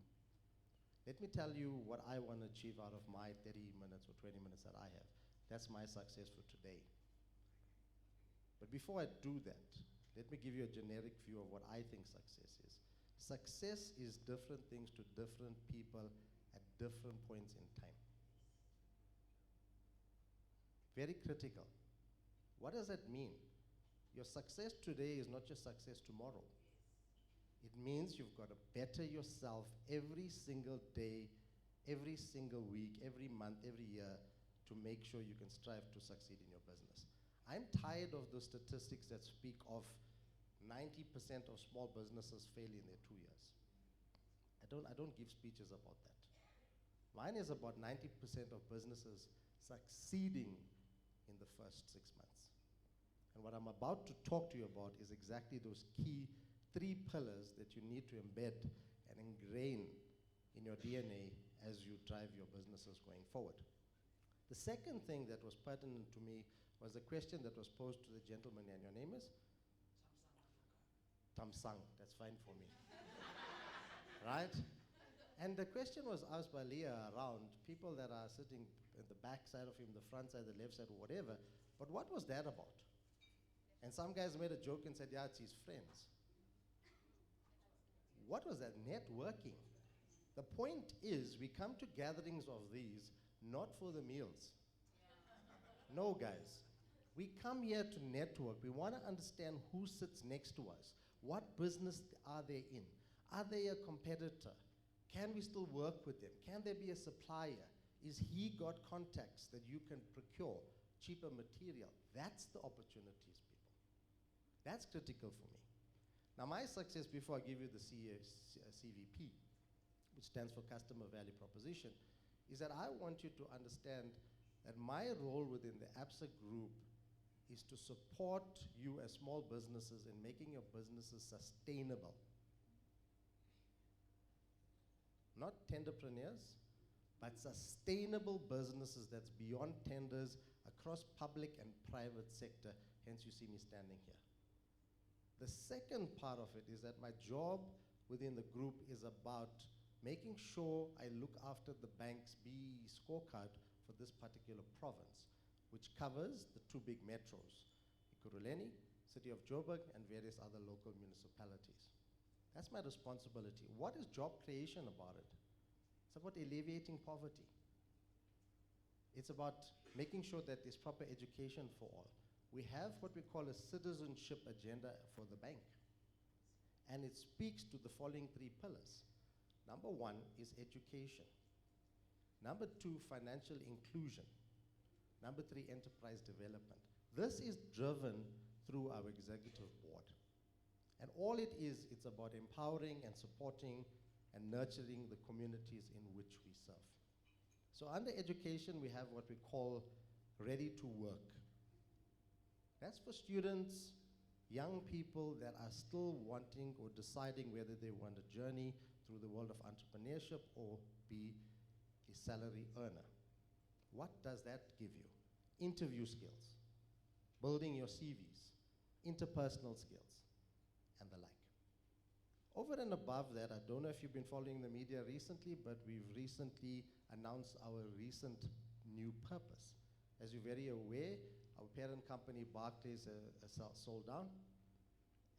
Let me tell you what I want to achieve out of my 30 minutes or 20 minutes that I have. That's my success for today. But before I do that, let me give you a generic view of what I think success is. Success is different things to different people at different points in time. Very critical. What does that mean? Your success today is not just success tomorrow. It means you've got to better yourself every single day, every single week, every month, every year to make sure you can strive to succeed in your business. I'm tired of the statistics that speak of 90% of small businesses fail in their 2 years. I don't give speeches about that. Mine is about 90% of businesses succeeding in the first 6 months. And what I'm about to talk to you about is exactly those key 3 pillars that you need to embed and ingrain in your DNA as you drive your businesses going forward. The second thing that was pertinent to me was a question that was posed to the gentleman, and your name is? Tamsang, that's fine for me. Right? And the question was asked by Leah around people that are sitting at the back side of him, the front side, the left side, or whatever, but what was that about? And some guys made a joke and said, yeah, it's his friends. What was that? Networking. The point is, we come to gatherings of these not for the meals. No, guys. We come here to network. We want to understand who sits next to us. What business are they in? Are they a competitor? Can we still work with them? Can there be a supplier? Is he got contacts that you can procure cheaper material? That's the opportunities, people. That's critical for me. Now, my success, before I give you the CVP, which stands for Customer Value Proposition, is that I want you to understand that my role within the ABSA group is to support you as small businesses in making your businesses sustainable. Not tenderpreneurs, but sustainable businesses that's beyond tenders across public and private sector, hence you see me standing here. The second part of it is that my job within the group is about making sure I look after the bank's BEE scorecard for this particular province, which covers the 2 big metros, Ekurhuleni, City of Joburg, and various other local municipalities. That's my responsibility. What is job creation about it? It's about alleviating poverty. It's about making sure that there's proper education for all. We have what we call a citizenship agenda for the bank. And it speaks to the following 3 pillars. Number 1 is education. Number 2, financial inclusion. Number 3, enterprise development. This is driven through our executive board. And all it is, it's about empowering and supporting and nurturing the communities in which we serve. So under education, we have what we call ready to work. That's for students, young people that are still wanting or deciding whether they want a journey through the world of entrepreneurship or be a salary earner. What does that give you? Interview skills, building your CVs, interpersonal skills, and the like. Over and above that, I don't know if you've been following the media recently, but we've recently announced our recent new purpose. As you're very aware, our parent company, Barclays, has sold down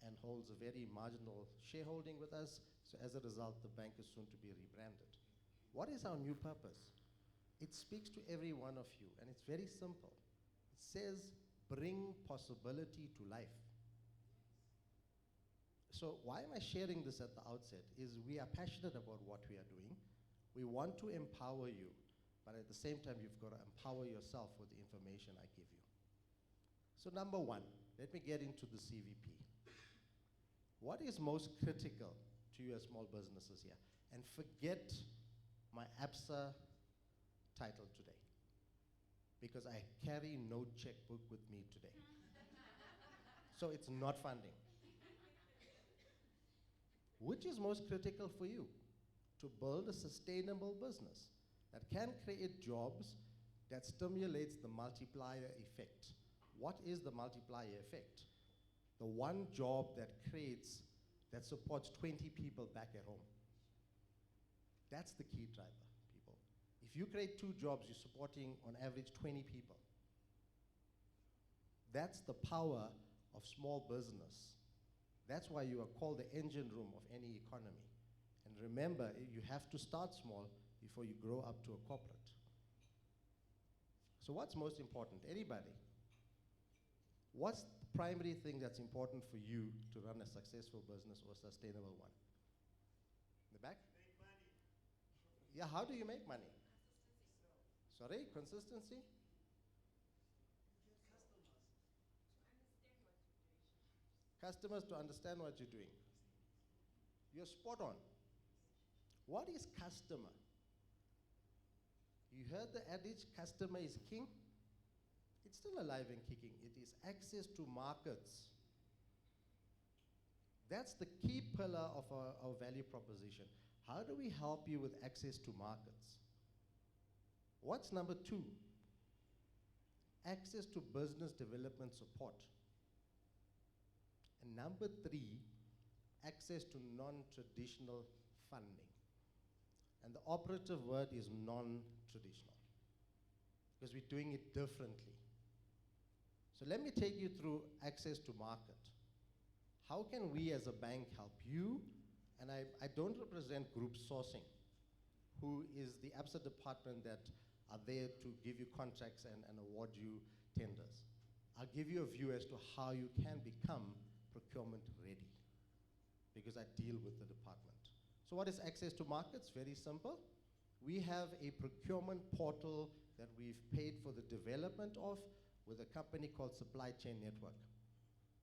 and holds a very marginal shareholding with us. So as a result, the bank is soon to be rebranded. What is our new purpose? It speaks to every one of you, and it's very simple. It says, bring possibility to life. So why am I sharing this at the outset? Is we are passionate about what we are doing. We want to empower you, but at the same time, you've got to empower yourself with the information I give you. So number one, let me get into the CVP. What is most critical to you as small businesses here? And forget my ABSA title today, because I carry no checkbook with me today. So it's not funding. Which is most critical for you? To build a sustainable business that can create jobs, that stimulates the multiplier effect. What is the multiplier effect? The one job that creates, that supports 20 people back at home. That's the key driver, people. If you create 2 jobs, you're supporting on average 20 people. That's the power of small business. That's why you are called the engine room of any economy. And remember, you have to start small before you grow up to a corporate. So what's most important? Anybody? What's the primary thing that's important for you to run a successful business or a sustainable one? In the back? Make money. Yeah, how do you make money? Consistency. Sorry, consistency? Customers to understand what you're doing. You're spot on. What is customer? You heard the adage, customer is king? It's still alive and kicking. It is access to markets. That's the key pillar of our value proposition. How do we help you with access to markets? What's number 2? Access to business development support. And number 3, access to non-traditional funding. And the operative word is non-traditional, because we're doing it differently. So let me take you through access to market. How can we as a bank help you? And I don't represent group sourcing, who is the ABSA department that are there to give you contracts and award you tenders. I'll give you a view as to how you can become procurement ready, because I deal with the department. So what is access to markets? Very simple. We have a procurement portal that we've paid for the development of with a company called Supply Chain Network.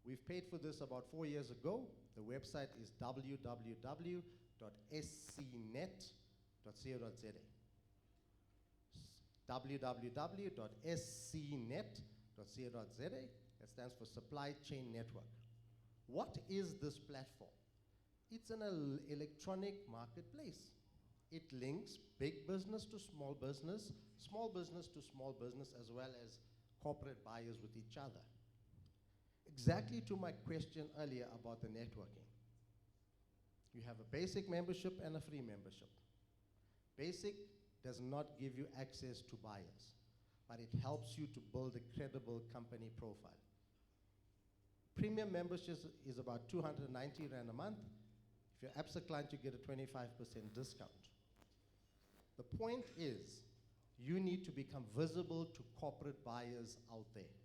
We've paid for this about 4 years ago. The website is www.scnet.co.za. www.scnet.co.za. That stands for Supply Chain Network. What is this platform? It's an electronic marketplace. It links big business to small business to small business, as well as corporate buyers with each other. Exactly to my question earlier about the networking. You have a basic membership and a free membership. Basic does not give you access to buyers, but it helps you to build a credible company profile. Premium membership is about 290 Rand a month. If you're ABSA client, you get a 25% discount. The point is, you need to become visible to corporate buyers out there.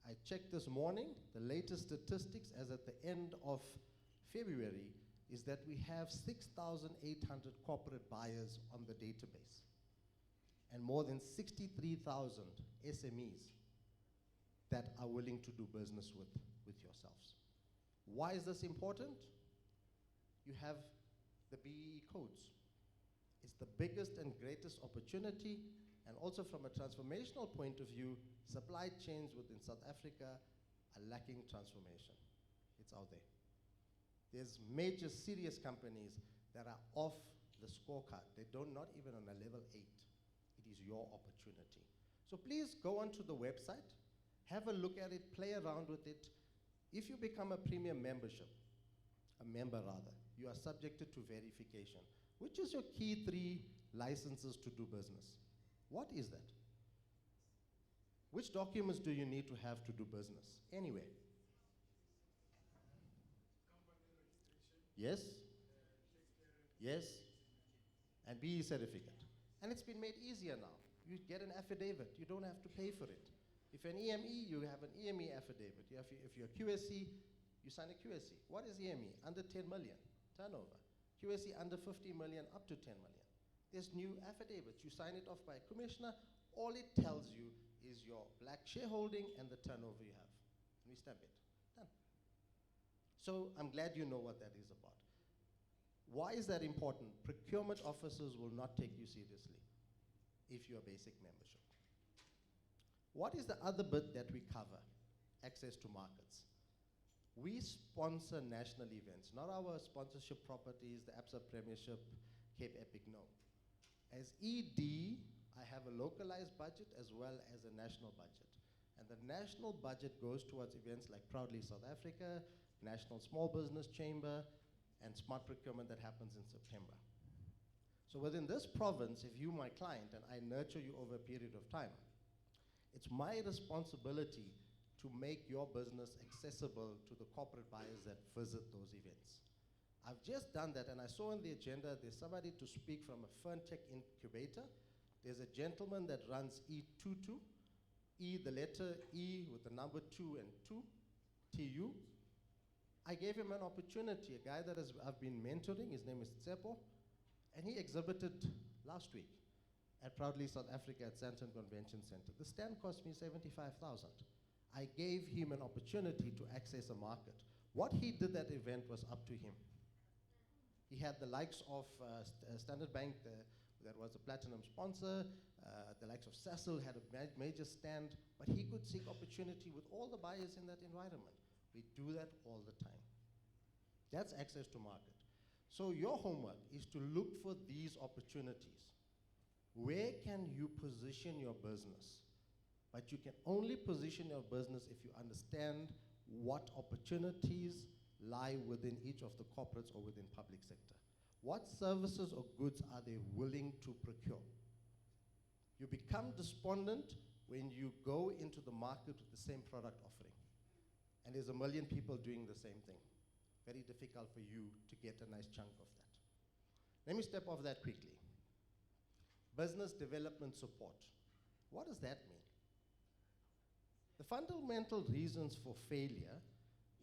I checked this morning, the latest statistics as at the end of February is that we have 6,800 corporate buyers on the database and more than 63,000 SMEs that are willing to do business with yourselves. Why is this important? You have the BEE codes. It's the biggest and greatest opportunity, and also from a transformational point of view, supply chains within South Africa are lacking transformation. It's out there. There's major serious companies that are off the scorecard. They're not even on a level 8. It is your opportunity. So please go onto the website, have a look at it, play around with it. If you become a premium membership, a member rather, you are subjected to verification. Which is your key 3 licenses to do business? What is that? Which documents do you need to have to do business? Anyway. Yes? Yes? And BE certificate. And it's been made easier now. You get an affidavit. You don't have to pay for it. If you're an EME, you have an EME affidavit. If you're a QSC, you sign a QSC. What is EME? Under 10 million turnover. QSC under 50 million up to 10 million. There's new affidavits. You sign it off by a commissioner. All it tells you is your black shareholding and the turnover you have. And we stamp it. Done. So I'm glad you know what that is about. Why is that important? Procurement officers will not take you seriously if you're a basic membership. What is the other bit that we cover? Access to markets. We sponsor national events, not our sponsorship properties, the ABSA Premiership, Cape Epic, no. As ED, I have a localized budget as well as a national budget. And the national budget goes towards events like Proudly South Africa, National Small Business Chamber, and Smart Procurement that happens in September. So within this province, if you're my client and I nurture you over a period of time, it's my responsibility to make your business accessible to the corporate buyers that visit those events. I've just done that, and I saw on the agenda there's somebody to speak from a Ferntech incubator. There's a gentleman that runs E22, E, the letter E with the number 2 and 2, TU. I gave him an opportunity, a guy that I've been mentoring, his name is Tsepo, and he exhibited last week at Proudly South Africa at Sandton Convention Center. The stand cost me 75,000. I gave him an opportunity to access a market. What he did that event was up to him. He had the likes of Standard Bank, that was a platinum sponsor, the likes of Cecil had a major stand, but he could seek opportunity with all the buyers in that environment. We do that all the time. That's access to market. So your homework is to look for these opportunities. Where can you position your business? But you can only position your business if you understand what opportunities lie within each of the corporates or within public sector. What services or goods are they willing to procure? You become despondent when you go into the market with the same product offering. And there's a million people doing the same thing. Very difficult for you to get a nice chunk of that. Let me step off that quickly. Business development support. What does that mean? The fundamental reasons for failure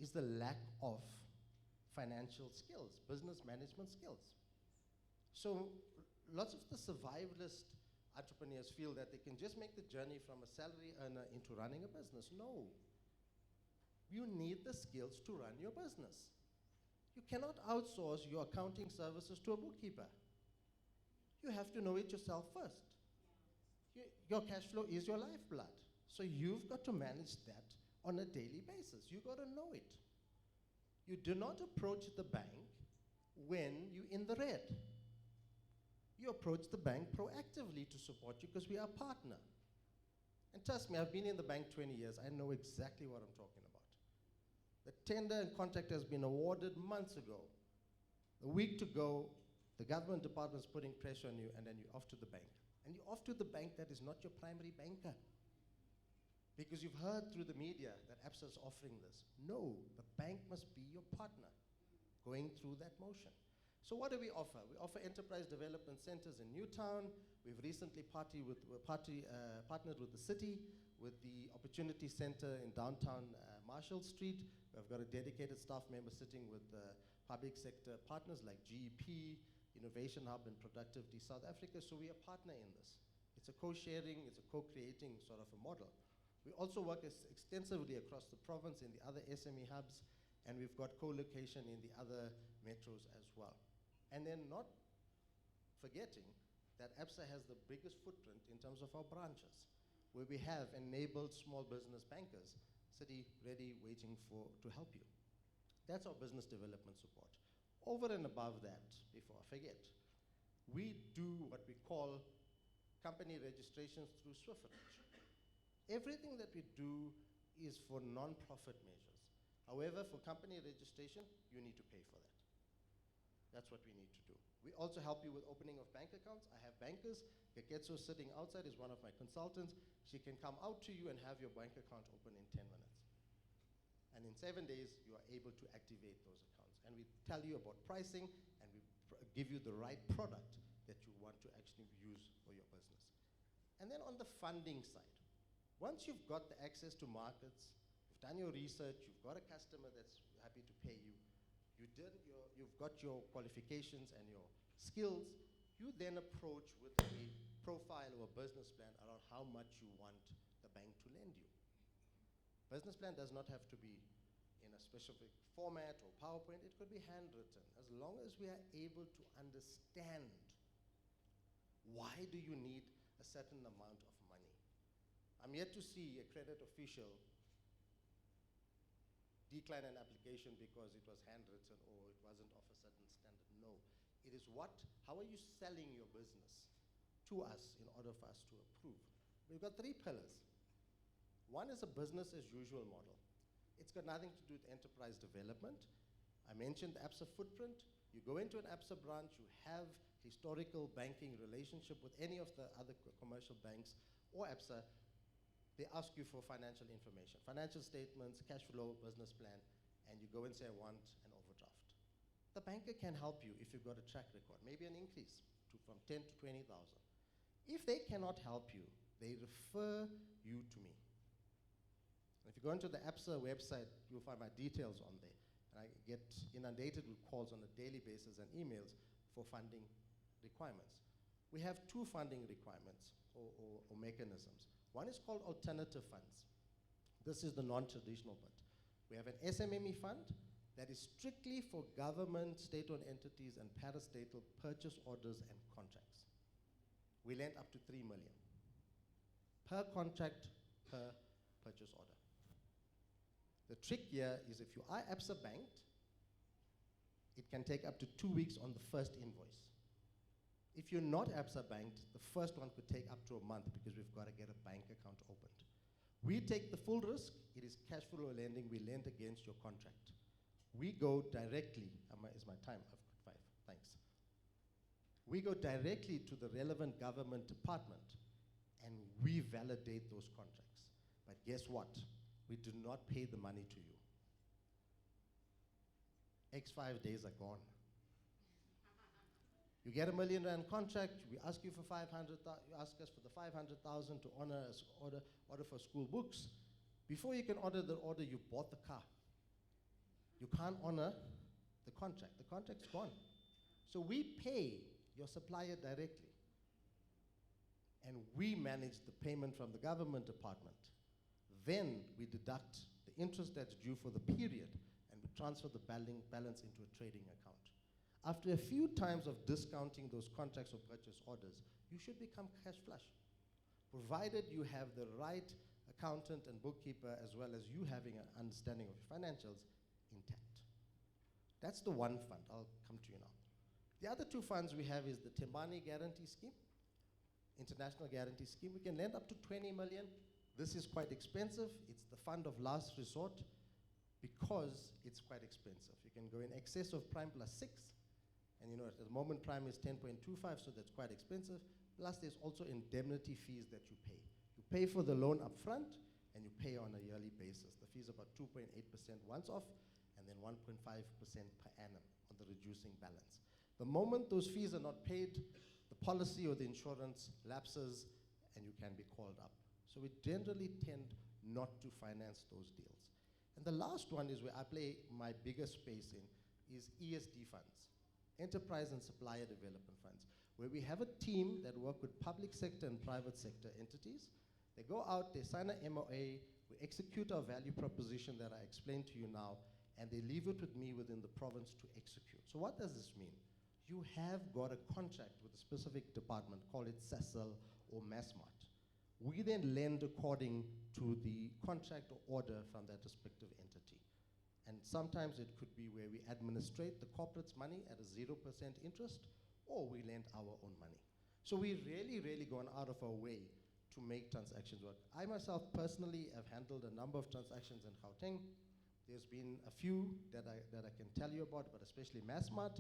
is the lack of financial skills, business management skills. So lots of the survivalist entrepreneurs feel that they can just make the journey from a salary earner into running a business. No. You need the skills to run your business. You cannot outsource your accounting services to a bookkeeper. You have to know it yourself first. Your cash flow is your lifeblood. So you've got to manage that on a daily basis. You've got to know it. You do not approach the bank when you're in the red. You approach the bank proactively to support you because we are a partner. And trust me, I've been in the bank 20 years. I know exactly what I'm talking about. The tender and contract has been awarded months ago. A week to go, the government department is putting pressure on you, and then you're off to the bank. And you're off to the bank that is not your primary banker. Because you've heard through the media that ABSA is offering this. No, the bank must be your partner going through that motion. So what do we offer? We offer enterprise development centers in Newtown. We've recently partnered with the city with the Opportunity Center in downtown Marshall Street. We've got a dedicated staff member sitting with public sector partners like GEP, Innovation Hub, and Productivity South Africa. So we are a partner in this. It's a co-sharing, it's a co-creating sort of a model. We also work extensively across the province in the other SME hubs, and we've got co-location in the other metros as well. And then not forgetting that ABSA has the biggest footprint in terms of our branches, where we have enabled small business bankers sitting ready, waiting to help you. That's our business development support. Over and above that, before I forget, we do what we call company registrations through Swift. Everything that we do is for non-profit measures. However, for company registration, you need to pay for that. That's what we need to do. We also help you with opening of bank accounts. I have bankers. Geketso sitting outside is one of my consultants. She can come out to you and have your bank account open in 10 minutes. And in 7 days, you are able to activate those accounts. And we tell you about pricing, and we give you the right product that you want to actually use for your business. And then on the funding side, once you've got the access to markets, you've done your research, you've got a customer that's happy to pay you, you've got your qualifications and your skills, you then approach with a profile or a business plan around how much you want the bank to lend you. Business plan does not have to be in a specific format or PowerPoint. It could be handwritten, as long as we are able to understand why do you need a certain amount of money. I'm yet to see a credit official decline an application because it was handwritten or it wasn't of a certain standard. No. It is how are you selling your business to us in order for us to approve? We've got 3 pillars. One is a business as usual model. It's got nothing to do with enterprise development. I mentioned ABSA footprint. You go into an ABSA branch, you have historical banking relationship with any of the other commercial banks or ABSA, they ask you for financial information, financial statements, cash flow, business plan, and you go and say, I want an overdraft. The banker can help you if you've got a track record, maybe an increase from 10 to 20,000. If they cannot help you, they refer you to me. If you go into the ABSA website, you'll find my details on there. And I get inundated with calls on a daily basis and emails for funding requirements. We have 2 funding requirements or mechanisms. One is called alternative funds. This is the non-traditional bit. We have an SMME fund that is strictly for government, state-owned entities, and parastatal purchase orders and contracts. We lend up to 3 million per contract, per purchase order. The trick here is if you are ABSA banked, it can take up to 2 weeks on the first invoice. If you're not ABSA banked, the first one could take up to a month because we've got to get a bank account opened. We take the full risk. It is cash flow lending. We lend against your contract. We go directly, is my time? I've got 5, thanks. We go directly to the relevant government department and we validate those contracts. But guess what? We do not pay the money to you. X5 days are gone. You get a R1 million contract, we ask you for 500,000, you ask us for the 500,000 to order for school books. Before you can order the order, you bought the car. You can't honor the contract. The contract's gone. So we pay your supplier directly. And we manage the payment from the government department. Then we deduct the interest that's due for the period and we transfer the balance into a trading account. After a few times of discounting those contracts or purchase orders, you should become cash flush, provided you have the right accountant and bookkeeper as well as you having an understanding of your financials intact. That's the one fund. I'll come to you now. The other 2 funds we have is the Tembani Guarantee Scheme, International Guarantee Scheme. We can lend up to 20 million. This is quite expensive. It's the fund of last resort because it's quite expensive. You can go in excess of prime plus 6. And at the moment, prime is 10.25, so that's quite expensive. Plus, there's also indemnity fees that you pay. You pay for the loan up front, and you pay on a yearly basis. The fee is about 2.8% once off, and then 1.5% per annum on the reducing balance. The moment those fees are not paid, the policy or the insurance lapses, and you can be called up. So we generally tend not to finance those deals. And the last one is where I play my biggest space in, is ESD funds. Enterprise and Supplier Development Funds, where we have a team that work with public sector and private sector entities. They go out, they sign an MOA, we execute our value proposition that I explained to you now, and they leave it with me within the province to execute. So what does this mean? You have got a contract with a specific department, call it SASL or Massmart. We then lend according to the contract or order from that respective entity. And sometimes it could be where we administrate the corporate's money at a 0% interest, or we lend our own money. So we really gone out of our way to make transactions work. I myself personally have handled a number of transactions in Gauteng. There's been a few that I can tell you about, but especially Massmart.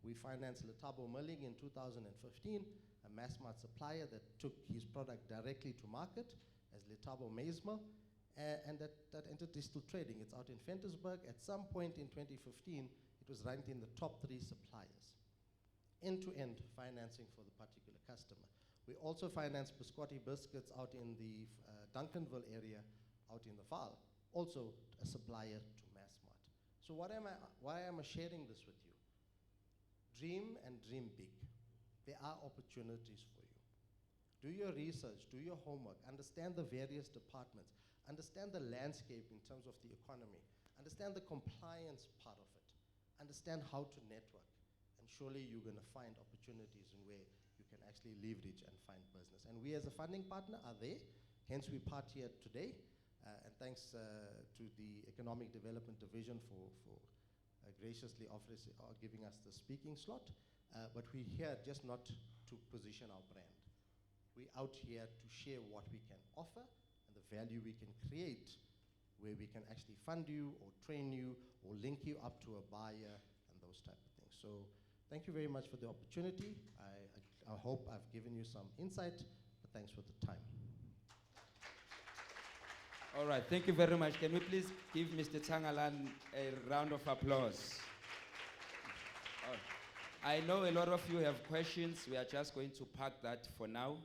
We financed Letabo Milling in 2015, a Massmart supplier that took his product directly to market as Letabo Maize Mill, and that entered digital trading. It's out in Ventersburg. At some point in 2015, it was ranked in the top 3 suppliers. End-to-end financing for the particular customer. We also financed Biscotti Biscuits out in the Duncanville area, out in the Vaal, also a supplier to Massmart. So why am I sharing this with you? Dream and dream big. There are opportunities for you. Do your research, do your homework, understand the various departments, understand the landscape in terms of the economy, understand the compliance part of it, understand how to network, and surely you're going to find opportunities in where you can actually leverage and find business. And we as a funding partner are there, hence we part here today, and thanks to the Economic Development Division for graciously giving us the speaking slot. But we're here just not to position our brand. We're out here to share what we can offer and the value we can create, where we can actually fund you or train you or link you up to a buyer and those type of things. So thank you very much for the opportunity. I hope I've given you some insight, but thanks for the time. All right, thank you very much. Can we please give Mr. Tangalan a round of applause? I know a lot of you have questions. We are just going to park that for now.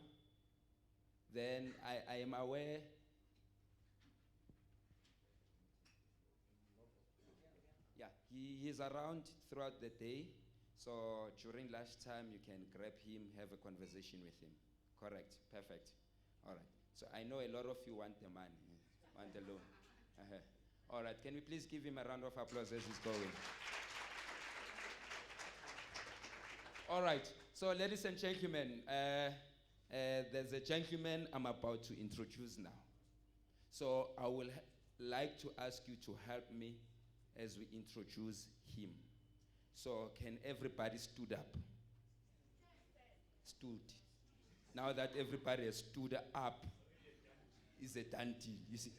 Then I am aware. Yeah, he is around throughout the day. So during lunchtime, you can grab him, have a conversation with him. Correct, perfect. All right, so I know a lot of you want the money. Want the loan. All right, can we please give him a round of applause as he's going? All right, so ladies and gentlemen, there's a gentleman I'm about to introduce now. So I will like to ask you to help me as we introduce him. So can everybody stood up? Stood. Now that everybody has stood up, is a done deal. You see,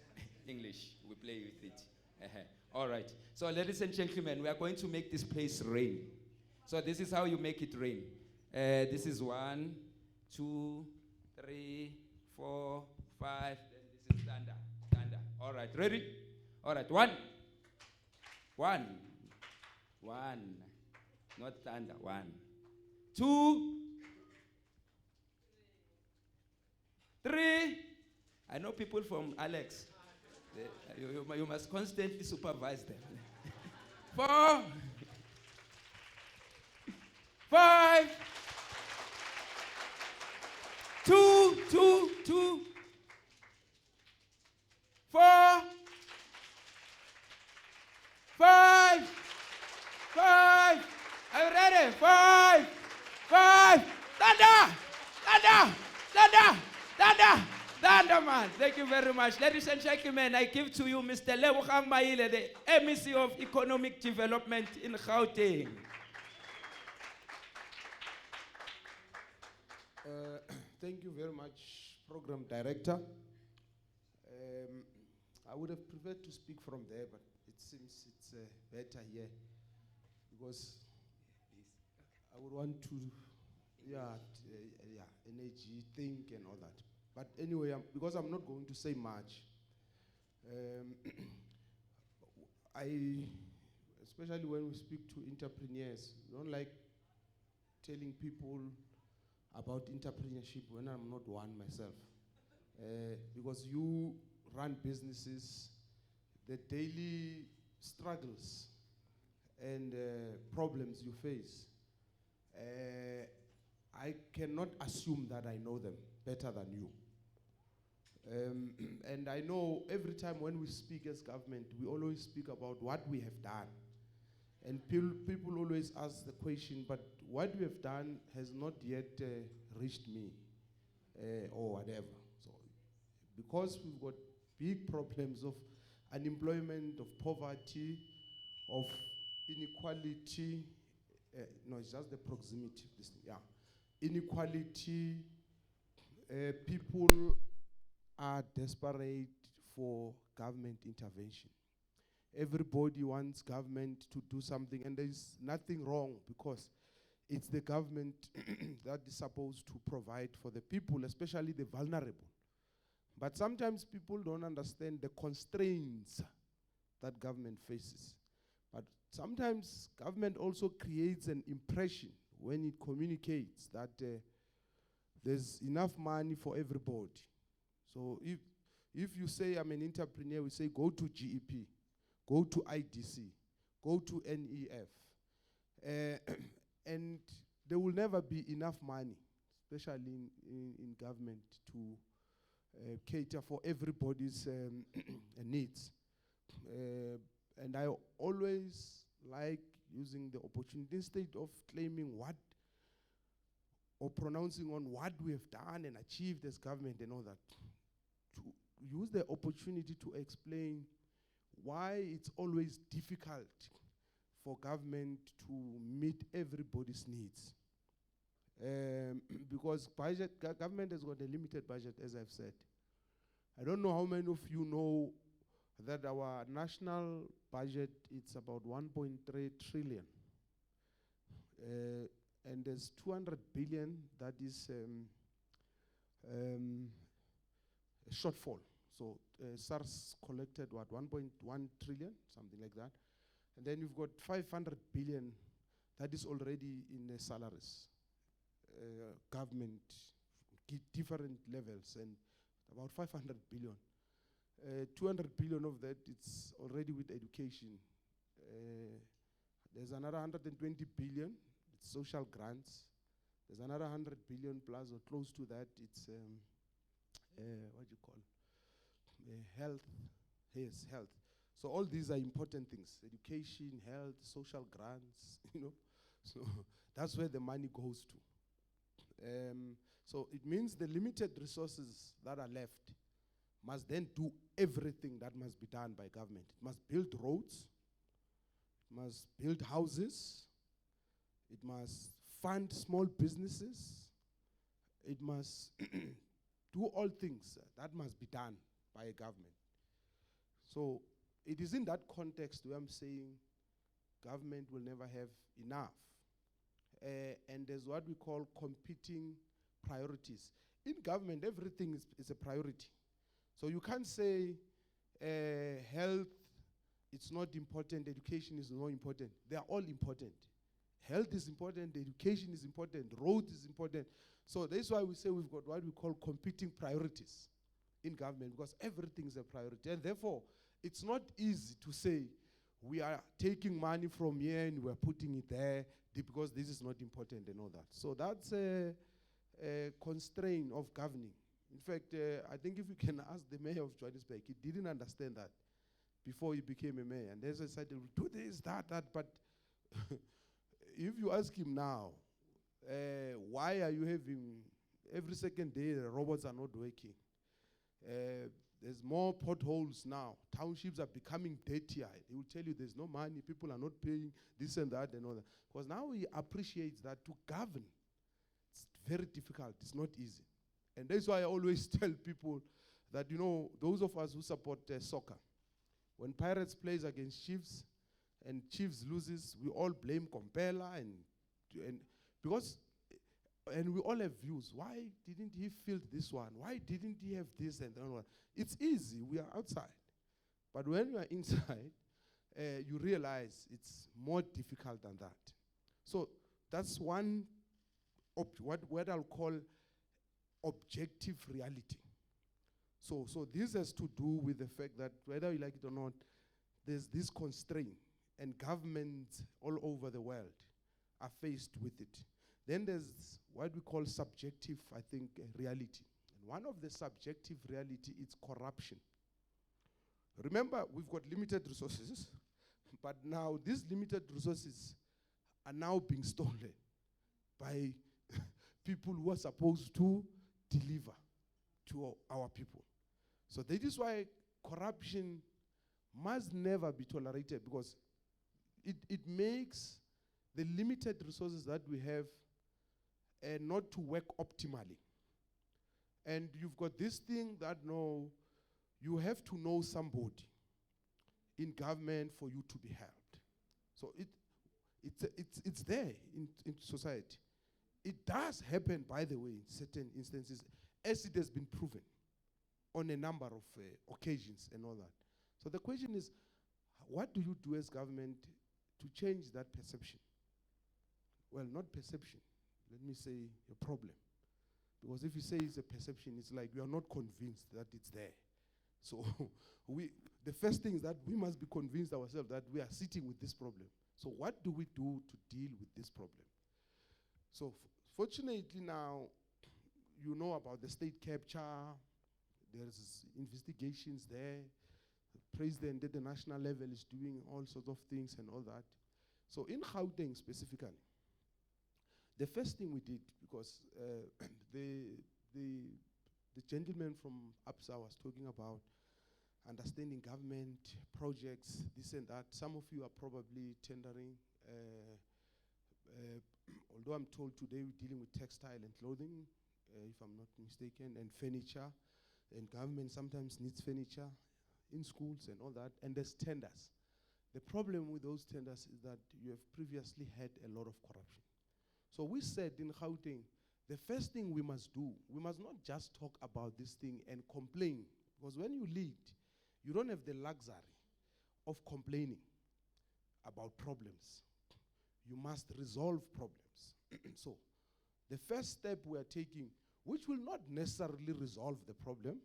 English, we play with it. All right. So, ladies and gentlemen, we are going to make this place rain. So, this is how you make it rain. This is 1, 2, 3, 4, 5. Then this is thunder. Thunder. All right. Ready? All right. 1. Not thunder. 1. 2. 3. I know people from Alex. You must constantly supervise them. 4. 5. 2. 4. 5. Are you ready? 5. Thunder, man. Thank you very much. Ladies and gentlemen, I give to you Mr. Lebogang Maile, the MEC of Economic Development in Gauteng. Thank you very much, Program Director. I would have preferred to speak from there, but it seems it's better here because I would want to, energy, think and all that. But anyway, because I'm not going to say much, especially when we speak to entrepreneurs, I don't like telling people about entrepreneurship when I'm not one myself. Because you run businesses, the daily struggles and problems you face, I cannot assume that I know them better than you. And I know every time when we speak as government, we always speak about what we have done. And people always ask the question, but what we have done has not yet reached me or whatever. So, because we've got big problems of unemployment, of poverty, of inequality, no, it's just the proximity of this thing, yeah. Inequality, people are desperate for government intervention. everybody wants government to do something, and there is nothing wrong because it's the government that is supposed to provide for the people, especially the vulnerable. But sometimes people don't understand the constraints that government faces. But sometimes government also creates an impression when it communicates that there's enough money for everybody. So if you say I'm an entrepreneur, we say go to GEP, go to IDC, go to NEF. And there will never be enough money, especially in government, to cater for everybody's needs. And I always like using the opportunity, instead of claiming what or pronouncing on what we have done and achieved as government and all that, to use the opportunity to explain why it's always difficult for government to meet everybody's needs. Because government has got a limited budget, as I've said. I don't know how many of you know that our national budget, it's about 1.3 trillion. And there's 200 billion that is a shortfall. So SARS collected what, 1.1 trillion, something like that. And then you've got 500 billion that is already in the salaries. Government, different levels, and about 500 billion. 200 billion of that, it's already with education. There's another 120 billion, it's social grants. There's another 100 billion plus or close to that, it's, what do you call, health. Yes, health. So all these are important things: education, health, social grants, you know. So that's where the money goes to. So it means the limited resources that are left must then do everything that must be done by government. It must build roads, it must build houses, it must fund small businesses, it must do all things that must be done by a government. So it is in that context where I'm saying government will never have enough. And there's what we call competing priorities. In government, everything is a priority. So you can't say health, it's not important, education is not important. They are all important. Health is important, education is important, road is important. So that's why we say we've got what we call competing priorities in government, because everything is a priority. And therefore, it's not easy to say we are taking money from here and we're putting it there because this is not important and all that. So that's a constraint of governing. In fact, I think if you can ask the mayor of Johannesburg, he didn't understand that before he became a mayor. And as I said, do this, that, but if you ask him now, why are you having, every second day the robots are not working. There's more potholes now. Townships are becoming dirtier. He will tell you there's no money, people are not paying this and that and all that. Because now he appreciates that to govern, it's very difficult, it's not easy. And that's why I always tell people that, you know, those of us who support soccer, when Pirates plays against Chiefs and Chiefs loses, we all blame Propeller and because and we all have views. Why didn't he field this one? Why didn't he have this and that one? It's easy, we are outside. But when you are inside, you realize it's more difficult than that. So that's one, what I'll call objective reality. So this has to do with the fact that whether you like it or not, there's this constraint, and governments all over the world are faced with it. Then there's what we call subjective, I think, reality. And one of the subjective reality is corruption. Remember, we've got limited resources, but now these limited resources are now being stolen by people who are supposed to deliver to our people. So that is why corruption must never be tolerated, because it makes the limited resources that we have not to work optimally. And you've got this thing that no, you have to know somebody in government for you to be helped. So it's there in society. It does happen, by the way, in certain instances, as it has been proven on a number of occasions and all that. So the question is, what do you do as government to change that perception? Well, not perception. Let me say a problem. Because if you say it's a perception, it's like we are not convinced that it's there. So the first thing is that we must be convinced ourselves that we are sitting with this problem. So what do we do to deal with this problem? So fortunately now, you know about the state capture. There's investigations there. The president at the national level is doing all sorts of things and all that. So in Gauteng specifically, the first thing we did, because the gentleman from APSA was talking about understanding government projects, this and that. Some of you are probably tendering. Although I'm told today we're dealing with textile and clothing, if I'm not mistaken, and furniture. And government sometimes needs furniture in schools and all that. And there's tenders. The problem with those tenders is that you have previously had a lot of corruption. So we said in Gauteng, the first thing we must do, we must not just talk about this thing and complain. Because when you lead, you don't have the luxury of complaining about problems. You must resolve problems. So the first step we are taking, which will not necessarily resolve the problem,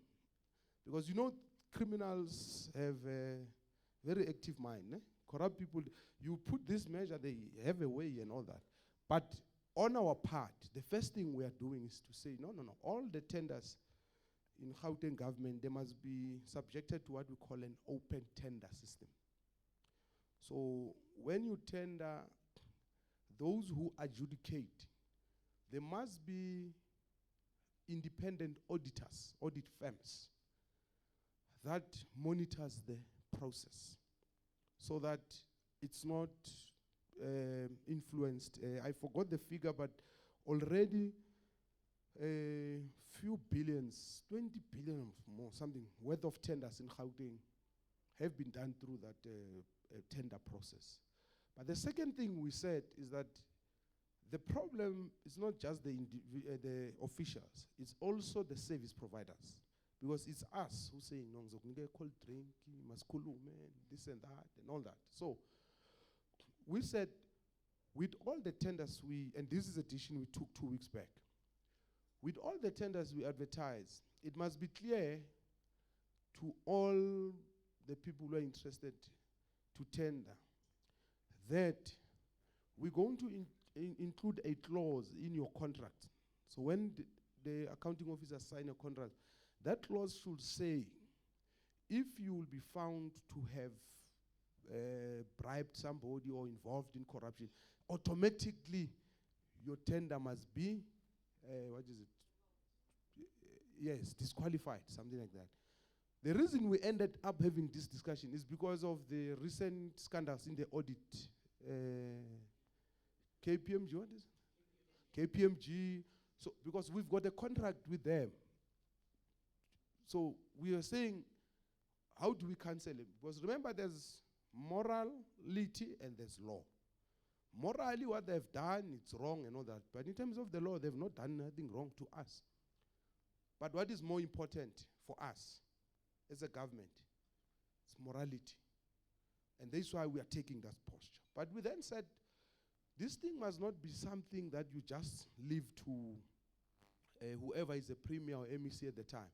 because you know criminals have a very active mind. Corrupt people, you put this measure, they have a way and all that. But on our part, the first thing we are doing is to say, no, all the tenders in Gauteng government, they must be subjected to what we call an open tender system. So when you tender, those who adjudicate, there must be independent auditors, audit firms, that monitors the process so that it's not influenced. I forgot the figure, but already a few billions, 20 billion or more, something, worth of tenders in Gauteng have been done through that tender process. But the second thing we said is that the problem is not just the officials, it's also the service providers. Because it's us who say, no, cold drink, this and that, and all that. So we said, with all the tenders and this is a decision we took 2 weeks back, with all the tenders we advertise, it must be clear to all the people who are interested to tender that we're going to include a clause in your contract. So when the accounting officer sign a contract, that clause should say, if you will be found to have bribed somebody or involved in corruption, automatically your tender must be, yes, disqualified, something like that. The reason we ended up having this discussion is because of the recent scandals in the audit. KPMG, what is it? KPMG. So, because we've got a contract with them. So we are saying, how do we cancel it? Because remember, there's morality and there's law. Morally, what they've done, it's wrong and all that. But in terms of the law, they've not done nothing wrong to us. But what is more important for us as a government, it's morality. And that's why we are taking that posture. But we then said, this thing must not be something that you just leave to whoever is a premier or MEC at the time.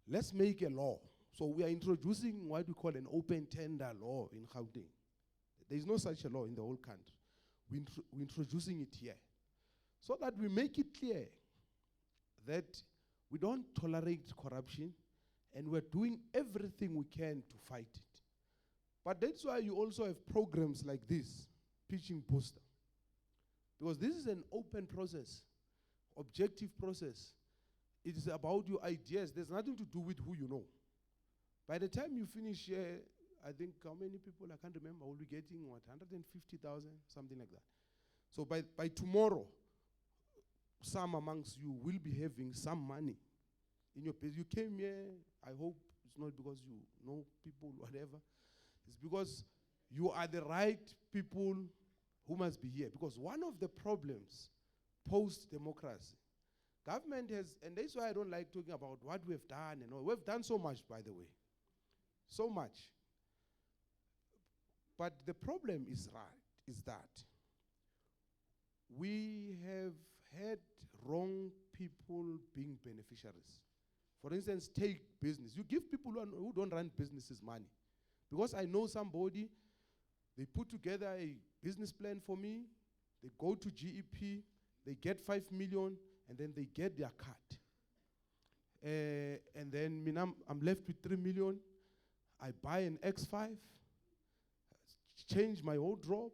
Let's make a law. So we are introducing what we call an open tender law in Gauteng. There is no such a law in the whole country. We're introducing it here. So that we make it clear that we don't tolerate corruption and we're doing everything we can to fight it. But that's why you also have programs like this, pitching booster. Because this is an open process, objective process. It is about your ideas. There's nothing to do with who you know. By the time you finish here, I think how many people, I can't remember, will be getting what, 150,000, something like that. So by tomorrow, some amongst you will be having some money in your place. You came here, I hope it's not because you know people, whatever. It's because you are the right people who must be here. Because one of the problems post-democracy, government has, and that's why I don't like talking about what we've done and all. We've done so much, by the way. So much. But the problem is that we have had wrong people being beneficiaries. For instance, take business. You give people who don't run businesses money. Because I know somebody, they put together a business plan for me, they go to GEP, they get 5 million, and then they get their cut. And then I'm left with 3 million. I buy an X5, change my wardrobe,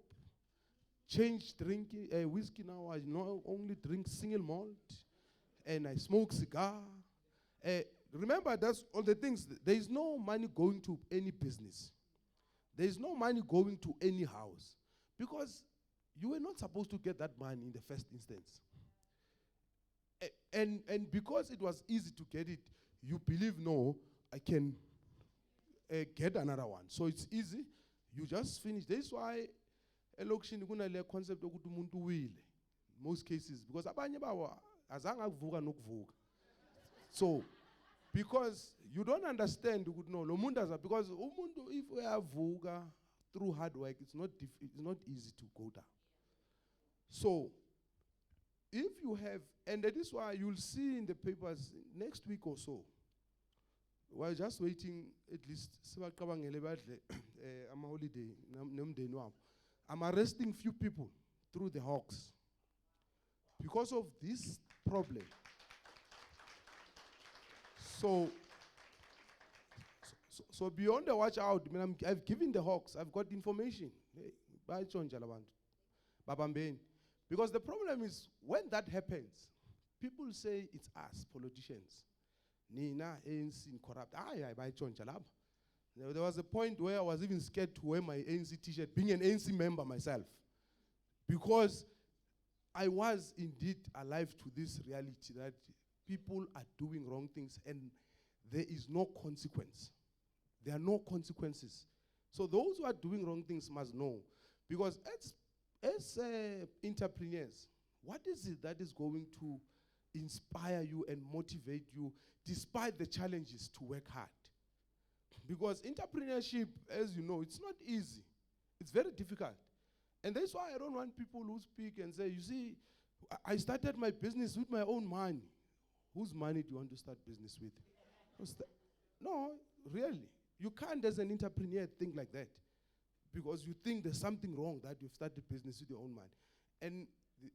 change drinking whiskey now. I no only drink single malt, and I smoke cigar. Remember, that's all the things. There is no money going to any business. There is no money going to any house, because you were not supposed to get that money in the first instance. And because it was easy to get it, you believe, no, I can get another one. So it's easy. You just finish. That's why election kunale concept ukuthi umuntu wile. Most cases, because abanye bawo azange akuvuka nokuvuka. So because you don't understand ukuthi no, lo muntu because umuntu if uyavuka through hard work, it's not easy to go down. So if you have, and that is why you'll see in the papers next week or so, we're just waiting at least I'm holiday. I'm arresting few people through the Hawks because of this problem. So beyond the watch out, I mean, I've given the Hawks, I've got information. Because the problem is, when that happens, people say it's us, politicians. Nina, ANC, corrupt. There was a point where I was even scared to wear my ANC t-shirt, being an ANC member myself. Because I was indeed alive to this reality that people are doing wrong things and there is no consequence. There are no consequences. So those who are doing wrong things must know. Because as entrepreneurs, what is it that is going to inspire you and motivate you despite the challenges to work hard? Because entrepreneurship, as you know, it's not easy. It's very difficult. And that's why I don't want people who speak and say, you see, I started my business with my own money. Whose money do you want to start business with? No, really. You can't, as an entrepreneur, think like that. Because you think there's something wrong that you've started business with your own money. And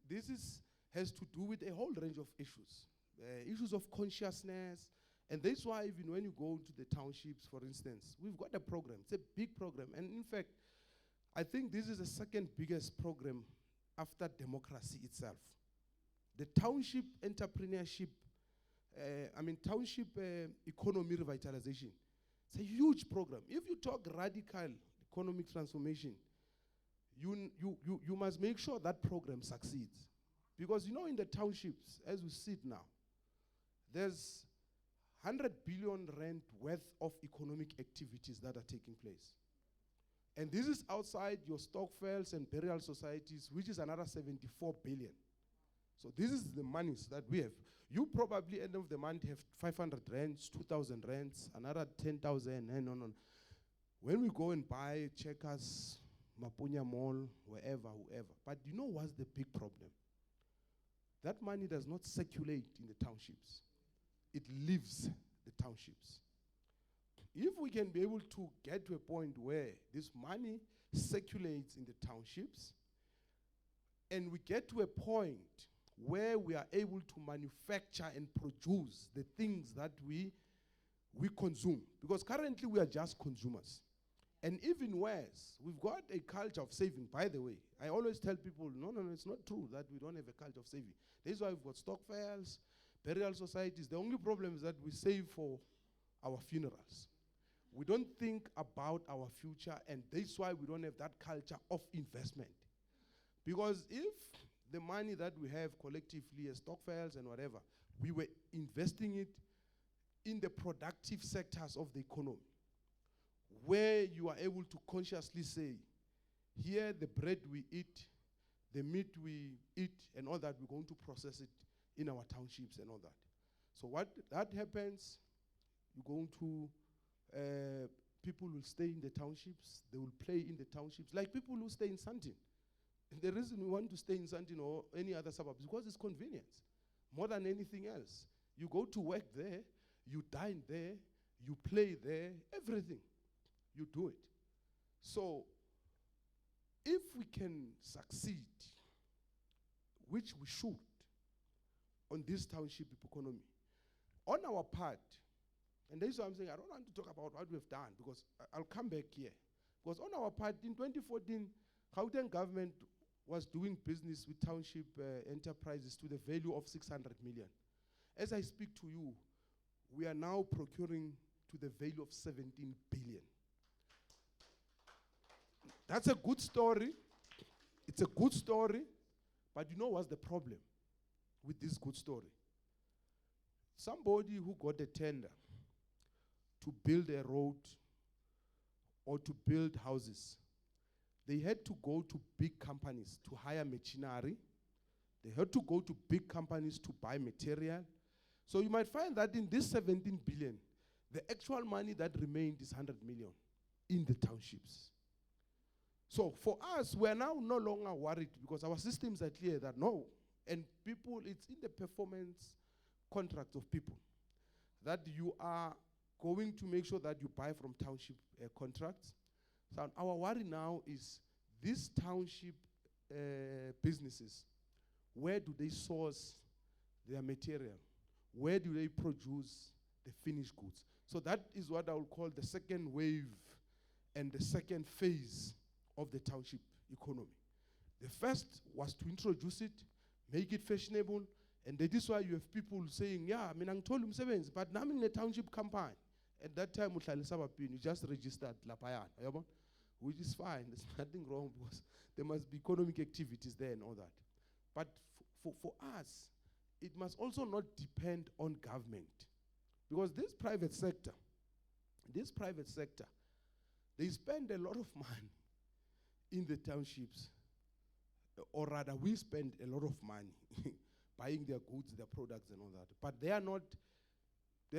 this has to do with a whole range of issues. Issues of consciousness. And that's why even when you go to the townships, for instance, we've got a program. It's a big program. And in fact, I think this is the second biggest program after democracy itself. The township entrepreneurship, township economy revitalization. It's a huge program. If you talk radical economic transformation, you must make sure that program succeeds. Because you know, in the townships, as we sit now, there's 100 billion rand worth of economic activities that are taking place. And this is outside your stokvels and burial societies, which is another 74 billion. So this is the monies that we have. You probably, end of the month, have 500 rands, 2,000 rands, another 10,000, and on. When we go and buy Checkers, Mapunya Mall, wherever, whoever. But you know what's the big problem? That money does not circulate in the townships. It leaves the townships. If we can be able to get to a point where this money circulates in the townships, and we get to a point where we are able to manufacture and produce the things that we consume. Because currently we are just consumers. And even worse, we've got a culture of saving, by the way. I always tell people, no, it's not true that we don't have a culture of saving. This is why we've got stokvels, burial societies. The only problem is that we save for our funerals. We don't think about our future, and that's why we don't have that culture of investment. Because if the money that we have collectively as stokvels and whatever, we were investing it in the productive sectors of the economy, where you are able to consciously say, here the bread we eat, the meat we eat, and all that, we're going to process it in our townships and all that. So what that happens, you're going to, people will stay in the townships, they will play in the townships, like people who stay in Sandton. The reason we want to stay in Sandton or any other suburb is because it's convenience, more than anything else. You go to work there, you dine there, you play there, everything, you do it. So, if we can succeed, which we should, on this township economy, on our part, and this is what I'm saying, I don't want to talk about what we've done, because I'll come back here. Because on our part, in 2014, Gauteng government was doing business with township enterprises to the value of 600 million. As I speak to you, we are now procuring to the value of 17 billion. That's a good story. It's a good story. But you know what's the problem with this good story? Somebody who got a tender to build a road or to build houses, they had to go to big companies to hire machinery. They had to go to big companies to buy material. So you might find that in this 17 billion, the actual money that remained is 100 million in the townships. So for us, we are now no longer worried because our systems are clear that no, and people, it's in the performance contracts of people that you are going to make sure that you buy from township contracts. So our worry now is these township businesses, where do they source their material? Where do they produce the finished goods? So that is what I would call the second wave and the second phase of the township economy. The first was to introduce it, make it fashionable, and that is why you have people saying, yeah, I mean, I'm told him but now I'm in a township campaign. At that time, you just registered Lapayan, which is fine. There's nothing wrong because there must be economic activities there and all that. But for us, it must also not depend on government. Because this private sector, they spend a lot of money in the townships, or rather we spend a lot of money buying their goods, their products and all that. But they're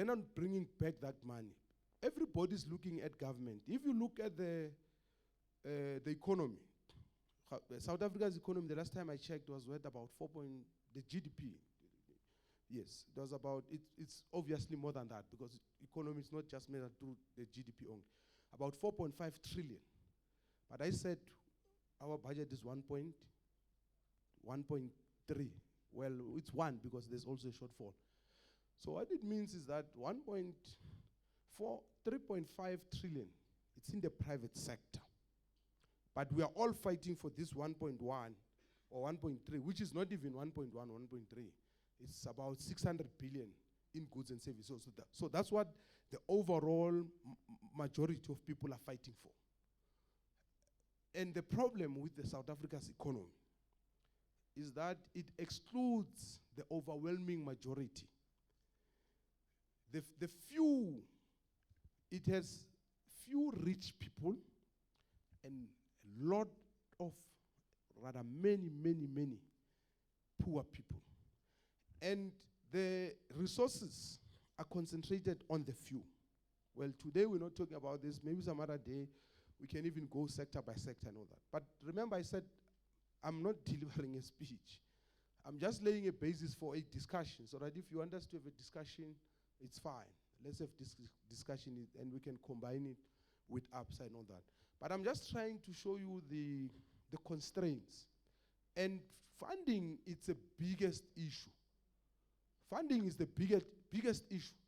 not bringing back that money. Everybody's looking at government. If you look at the economy, South Africa's economy, the last time I checked, was worth about the GDP. Yes, it was about, it's obviously more than that because economy is not just measured through the GDP only. About 4.5 trillion. But I said our budget is 1.3. Well, it's 1 because there's also a shortfall. So what it means is that 3.5 trillion, it's in the private sector. But we are all fighting for this 1.1 or 1.3, which is not even 1.1, 1.3. It's about 600 billion in goods and services. So that's what the overall majority of people are fighting for. And the problem with the South Africa's economy is that it excludes the overwhelming majority. The few, it has few rich people and a lot of, rather many poor people. And the resources are concentrated on the few. Well, today we're not talking about this. Maybe some other day we can even go sector by sector and all that. But remember I said I'm not delivering a speech. I'm just laying a basis for a discussion so that if you want us to have a discussion, it's fine. Let's have this discussion and we can combine it with upside and all that. But I'm just trying to show you the constraints. And funding is the biggest issue. Funding is the biggest issue.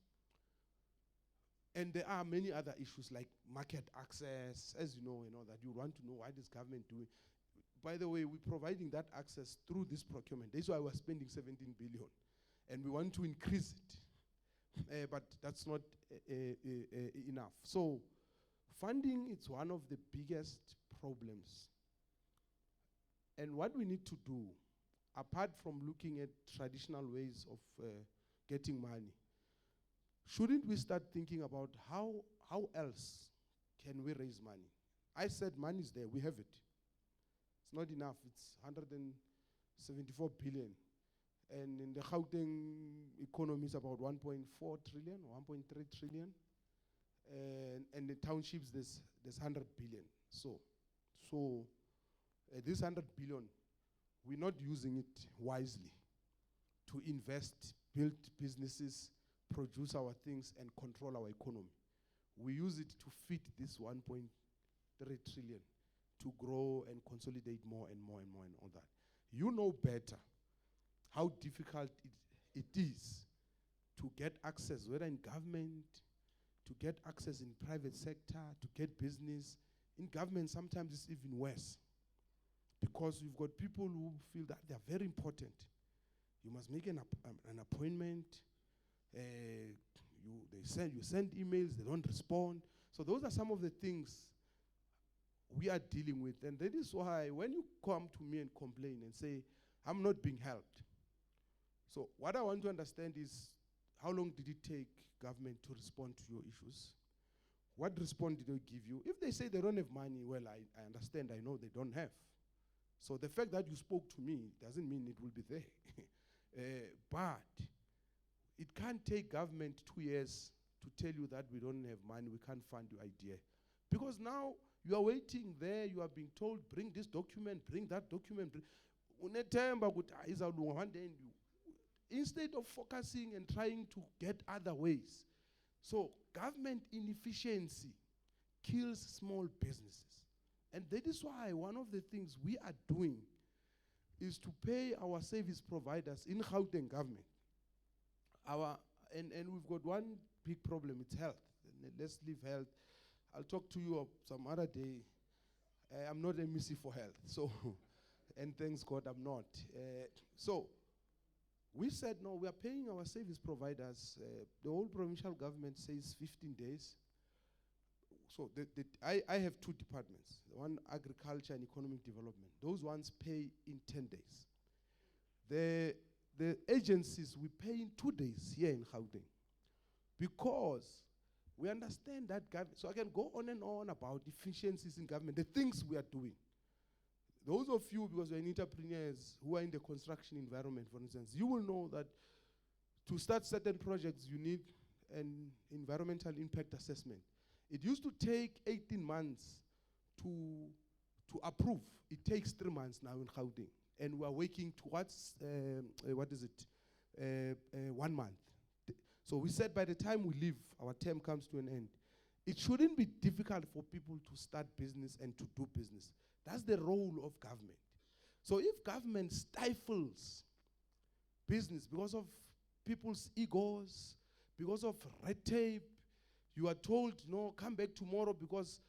And there are many other issues like market access, as you know, that you want to know what is government doing. By the way, we're providing that access through this procurement. That's why we're spending 17 billion. And we want to increase it. But that's not enough. So funding is one of the biggest problems. And what we need to do, apart from looking at traditional ways of getting money, shouldn't we start thinking about how else can we raise money? I said money is there, we have it. It's not enough, it's 174 billion. And in the Gauteng economy is about 1.4 trillion, 1.3 trillion. And the townships, there's 100 billion. So this 100 billion, we're not using it wisely to invest, build businesses, produce our things, and control our economy. We use it to feed this 1.3 trillion to grow and consolidate more and more and more and all that. You know better how difficult it is to get access, whether in government, to get access in private sector, to get business. In government, sometimes it's even worse, because you've got people who feel that they're very important. You must make an appointment. You send emails, they don't respond. So those are some of the things we are dealing with. And that is why when you come to me and complain and say, I'm not being helped. So what I want to understand is, how long did it take government to respond to your issues? What response did they give you? If they say they don't have money, well, I understand, I know they don't have. So the fact that you spoke to me doesn't mean it will be there. But it can't take government 2 years to tell you that we don't have money, we can't fund your idea. Because now you are waiting there, you are being told, bring this document, bring that document. Instead of focusing and trying to get other ways. So government inefficiency kills small businesses. And that is why one of the things we are doing is to pay our service providers in Gauteng government. And we've got one big problem, it's health. And let's leave health. I'll talk to you some other day. I'm not a MEC for health, so, and thanks God I'm not. So we said, no, we are paying our service providers. The whole provincial government says 15 days. So I have two departments, one agriculture and economic development. Those ones pay in 10 days. The agencies, we pay in 2 days here in Gauteng, because we understand that government. So I can go on and on about efficiencies in government, the things we are doing. Those of you, because you're entrepreneurs who are in the construction environment, for instance, you will know that to start certain projects, you need an environmental impact assessment. It used to take 18 months to approve. It takes 3 months now in Gauteng. And we are working towards, 1 month. So we said by the time we leave, our term comes to an end. It shouldn't be difficult for people to start business and to do business. That's the role of government. So if government stifles business because of people's egos, because of red tape, you are told, no, come back tomorrow because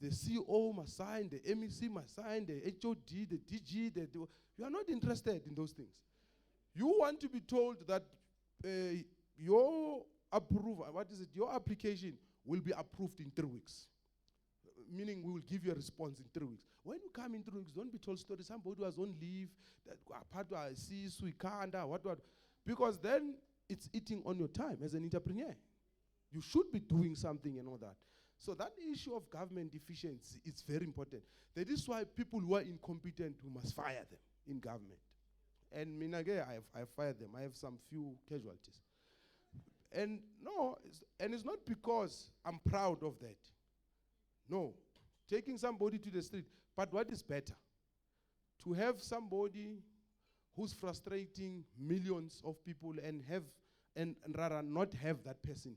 the CEO must sign, the MEC must sign, the HOD, the DG, you are not interested in those things. You want to be told that your approval, your application will be approved in 3 weeks. Meaning we will give you a response in 3 weeks. When you come in 3 weeks, don't be told stories. Somebody was on leave, what. Because then it's eating on your time as an entrepreneur. You should be doing something and all that. So that issue of government efficiency is very important. That is why people who are incompetent, we must fire them in government. And Minage, I have fired them. I have some few casualties. And no, it's not because I'm proud of that. No, taking somebody to the street. But what is better? To have somebody who's frustrating millions of people and rather not have that person.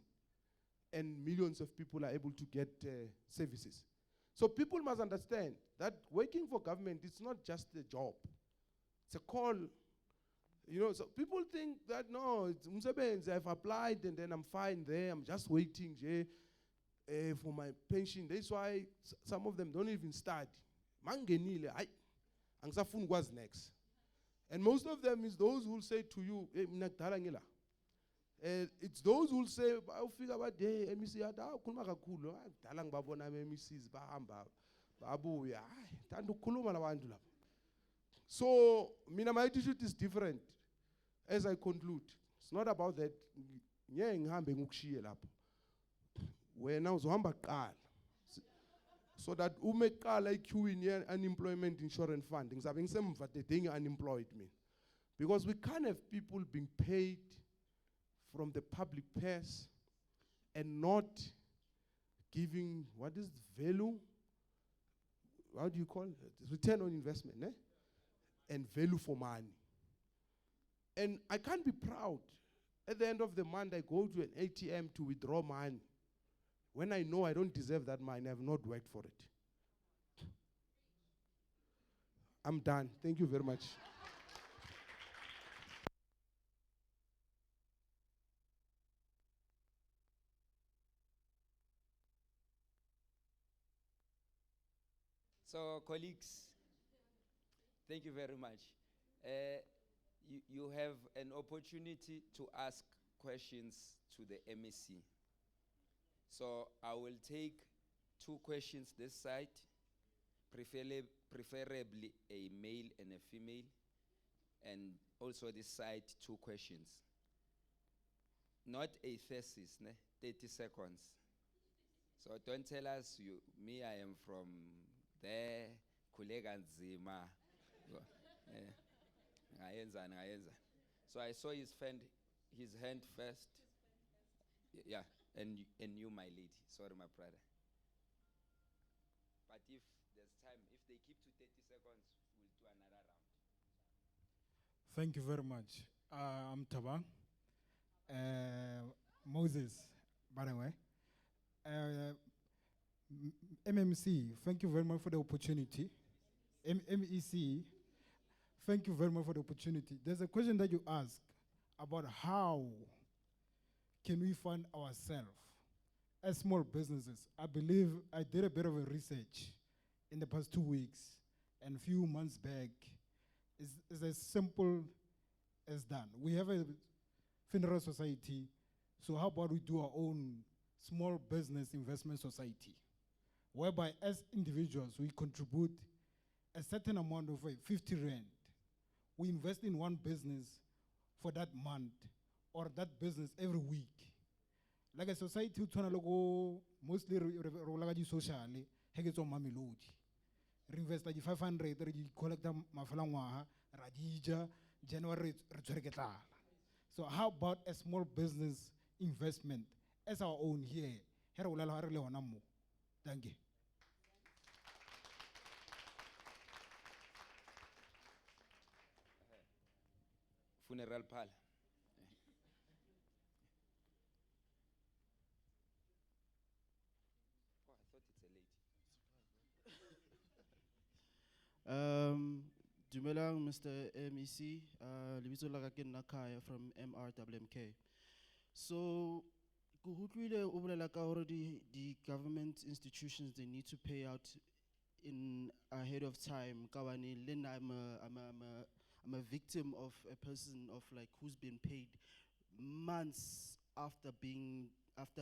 And millions of people are able to get services. So people must understand that working for government is not just a job. It's a call. You know, so people think that, no, I've applied and then I'm fine there. I'm just waiting for my pension. That's why some of them don't even start. Mangenile, what's next? And most of them is those who will say to you, it's those who will say, I'll figure out the MEC, so, my attitude is different. As I conclude, it's not about that. Wena uzohamba kuqala. So that umekala queuing here unemployment insurance fund. Ngizabe ngisemva dedinga unemployed mean. Because we can't have people being paid from the public purse and not giving, what is value? How do you call it? Return on investment, eh? And value for money. And I can't be proud. At the end of the month, I go to an ATM to withdraw money. When I know I don't deserve that money, I have not worked for it. I'm done. Thank you very much. So, colleagues, thank you very much. You have an opportunity to ask questions to the MEC. So, I will take 2 questions this side, preferably a male and a female, and also this side 2 questions. Not a thesis, ne? 30 seconds. So don't tell us me, I am from there, Kulega Nzima. So I saw his hand first. Yeah, and you, my lady. Sorry, my brother. But if there's time, if they keep to 30 seconds, we'll do another round. Thank you very much. I'm Tabang. Moses, by the way. MMC, thank you very much for the opportunity. MEC, thank you very much for the opportunity. There's a question that you asked about how can we fund ourselves as small businesses. I believe I did a bit of a research in the past 2 weeks and a few months back. It's as simple as done. We have a funeral society, so how about we do our own small business investment society, whereby as individuals we contribute a certain amount of 50 rand. We invest in one business for that month or that business every week. Like a society, mostly socially, reinvest 500, collect radija, January. So how about a small business investment as our own here? Thank you. Funeral parlor. Oh, I thought it's a lady. Dumelang, Mr. MEC. Lebitso la ka ke nna Khaya from MRWMK. So, ke utlwile o bolela ka hore the government institutions, they need to pay out in ahead of time. Kawani, then I'm a victim of a person of like who's been paid months after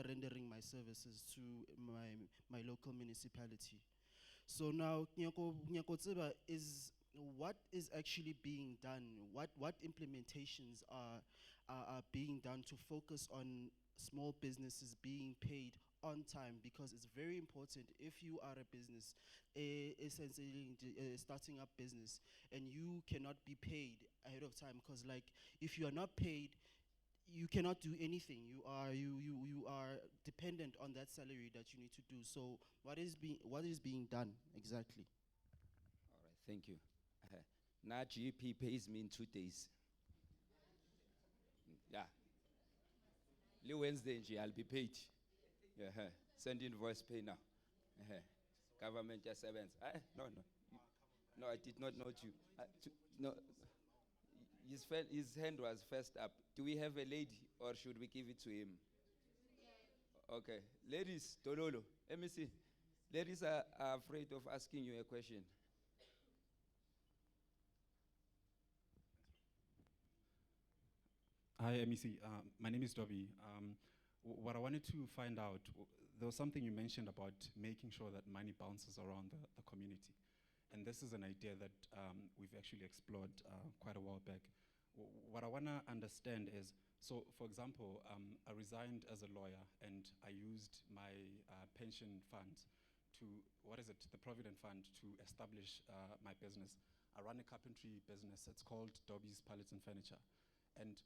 rendering my services to my local municipality. So now, Nyako Tseba, is what is actually being done? What implementations are being done to focus on small businesses being paid on time? Because it's very important if you are a business, essentially starting up business, and you cannot be paid ahead of time. Because like if you are not paid, you cannot do anything. You are dependent on that salary that you need to do. So what is being done exactly? All right, thank you. Now GP pays me in 2 days. Yeah. Wednesday, I'll be paid. Send invoice pay now. Government servants. No, I did not note you. No, his hand was first up. Do we have a lady or should we give it to him? Okay. Ladies, Tololo, let me see. Ladies are afraid of asking you a question. Hi, MEC. My name is Dobby. What I wanted to find out, there was something you mentioned about making sure that money bounces around the community. And this is an idea that we've actually explored quite a while back. What I want to understand is, so for example, I resigned as a lawyer and I used my pension funds the Provident Fund to establish my business. I run a carpentry business. It's called Dobby's Pallets and Furniture. And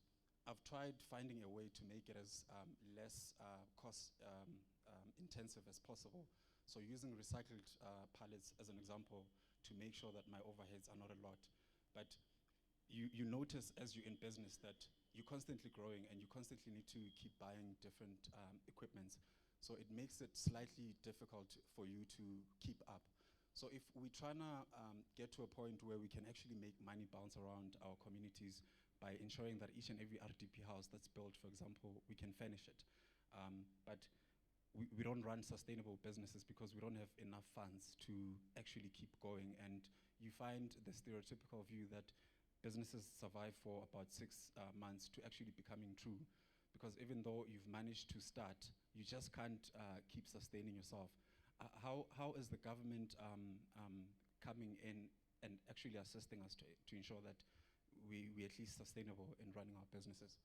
I've tried finding a way to make it as less cost intensive as possible. So using recycled pallets as an example to make sure that my overheads are not a lot. But you notice as you're in business that you're constantly growing and you constantly need to keep buying different equipments. So it makes it slightly difficult for you to keep up. So if we're trying to get to a point where we can actually make money bounce around our communities by ensuring that each and every RDP house that's built, for example, we can furnish it. But we don't run sustainable businesses because we don't have enough funds to actually keep going. And you find the stereotypical view that businesses survive for about 6 months to actually becoming true. Because even though you've managed to start, you just can't keep sustaining yourself. How is the government coming in and actually assisting us to ensure that we're at least sustainable in running our businesses?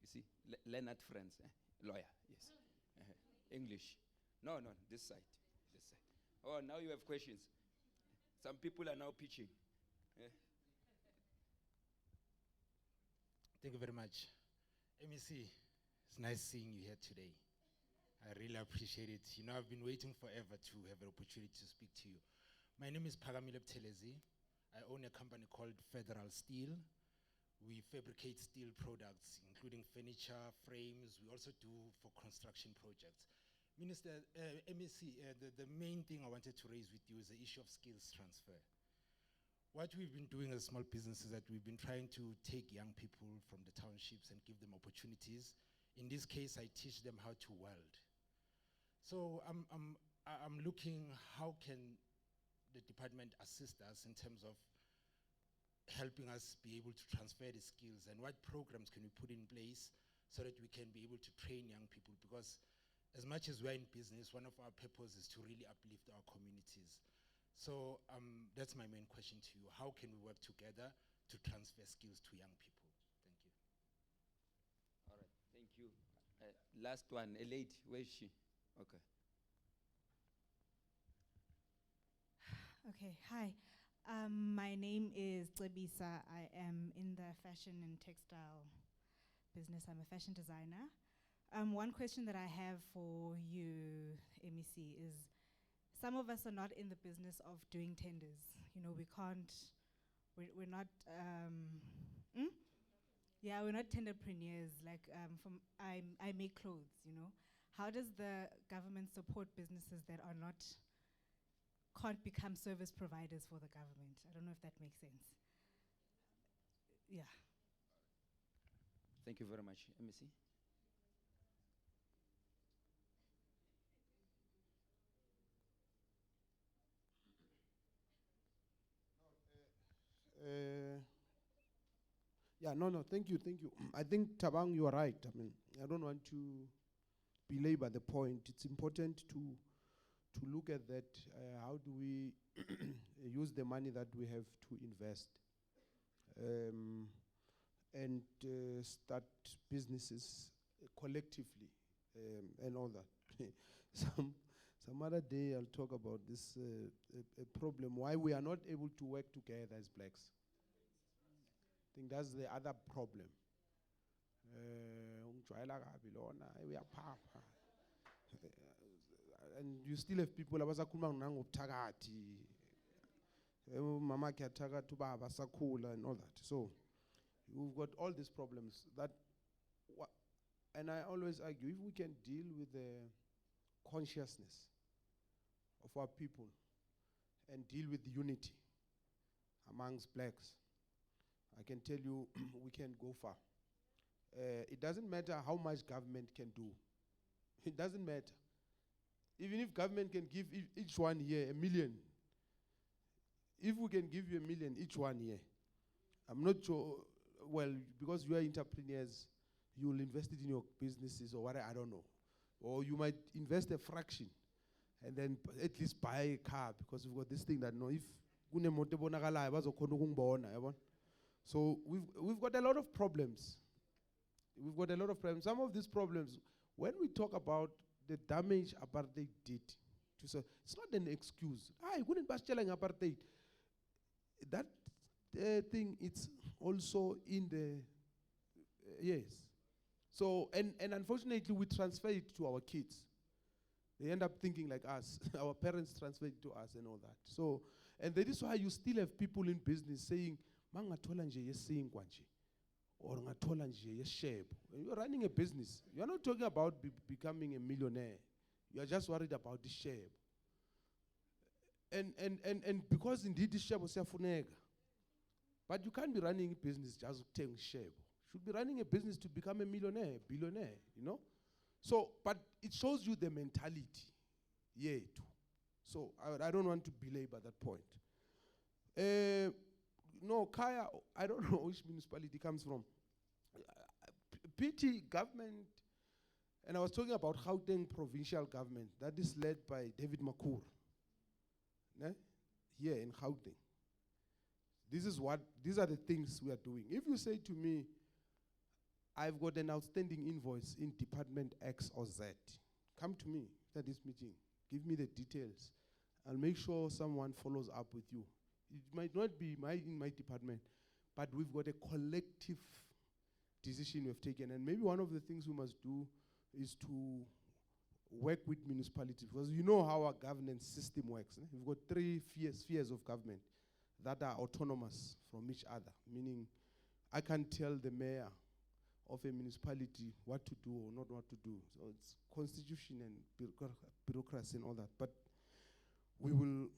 You see, Leonard Friends, lawyer, yes. English. No, this side. This side. Oh, now you have questions. Some people are now pitching. Thank you very much. MEC, it's nice seeing you here today. I really appreciate it. You know, I've been waiting forever to have an opportunity to speak to you. My name is Pagamile Buthelezi. I own a company called Federal Steel. We fabricate steel products, including furniture, frames. We also do for construction projects. Minister, MEC, the main thing I wanted to raise with you is the issue of skills transfer. What we've been doing as small businesses is that we've been trying to take young people from the townships and give them opportunities. In this case, I teach them how to weld. So I'm looking, how can the department assist us in terms of helping us be able to transfer the skills, and what programs can we put in place so that we can be able to train young people? Because as much as we're in business, one of our purposes is to really uplift our communities. So that's my main question to you. How can we work together to transfer skills to young people? Thank you. All right, thank you. Last one, a lady, where is she? Okay. Okay, hi. My name is Cebisa. I am in the fashion and textile business. I'm a fashion designer. One question that I have for you, MEC, is some of us are not in the business of doing tenders. You know, we're not, yeah, we're not tenderpreneurs. Like, I make clothes, you know. How does the government support businesses that can't become service providers for the government? I don't know if that makes sense. Yeah. Thank you very much. MEC? Yeah, no, thank you. I think, Tabang, you are right. I mean, I don't want to belabor the point. It's important to look at that. How do we use the money that we have to invest and start businesses collectively and all that. Some other day I'll talk about this a problem why we are not able to work together as blacks. I think that's the other problem. And you still have people abasakhuluma ngobuthakathi, mama kyathakathi ubaba sakhula and all that. So you've got all these problems that and I always argue, if we can deal with the consciousness of our people and deal with unity amongst blacks, I can tell you we can go far. It doesn't matter how much government can do. It doesn't matter. Even if government can give each one here $1 million, if we can give you $1 million each one here, I'm not sure, well, because you are entrepreneurs, you will invest it in your businesses or whatever, I don't know. Or you might invest a fraction and then at least buy a car, because we've got this thing that, no, if so we've got a lot of problems. We've got a lot of problems. Some of these problems, when we talk about the damage apartheid did It's not an excuse. I couldn't pass apartheid. That thing, it's also in the, yes. So, and unfortunately, we transfer it to our kids. They end up thinking like us. Our parents transfer it to us and all that. So, and that is why you still have people in business saying, "Mangathola nje yesinkwa nje," or "Ngathola nje yeshebo." When you're running a business, you're not talking about becoming a millionaire. You're just worried about the share. And because indeed the share was siyafuneka. But you can't be running a business just to take share. You should be running a business to become a millionaire, billionaire, you know? So, but it shows you the mentality. Yeah. So I don't want to belabor that point. No, Kaya, I don't know which municipality comes from. PT government, and I was talking about Gauteng provincial government, that is led by David Makur, here in Gauteng. These are the things we are doing. If you say to me, I've got an outstanding invoice in Department X or Z, come to me at this meeting, give me the details. I'll make sure someone follows up with you. It might not be in my department, but we've got a collective decision we've taken. And maybe one of the things we must do is to work with municipalities, because you know how our governance system works. We've got 3 spheres of government that are autonomous from each other, meaning I can't tell the mayor of a municipality what to do or not what to do. So it's constitution and bureaucracy and all that. But we will,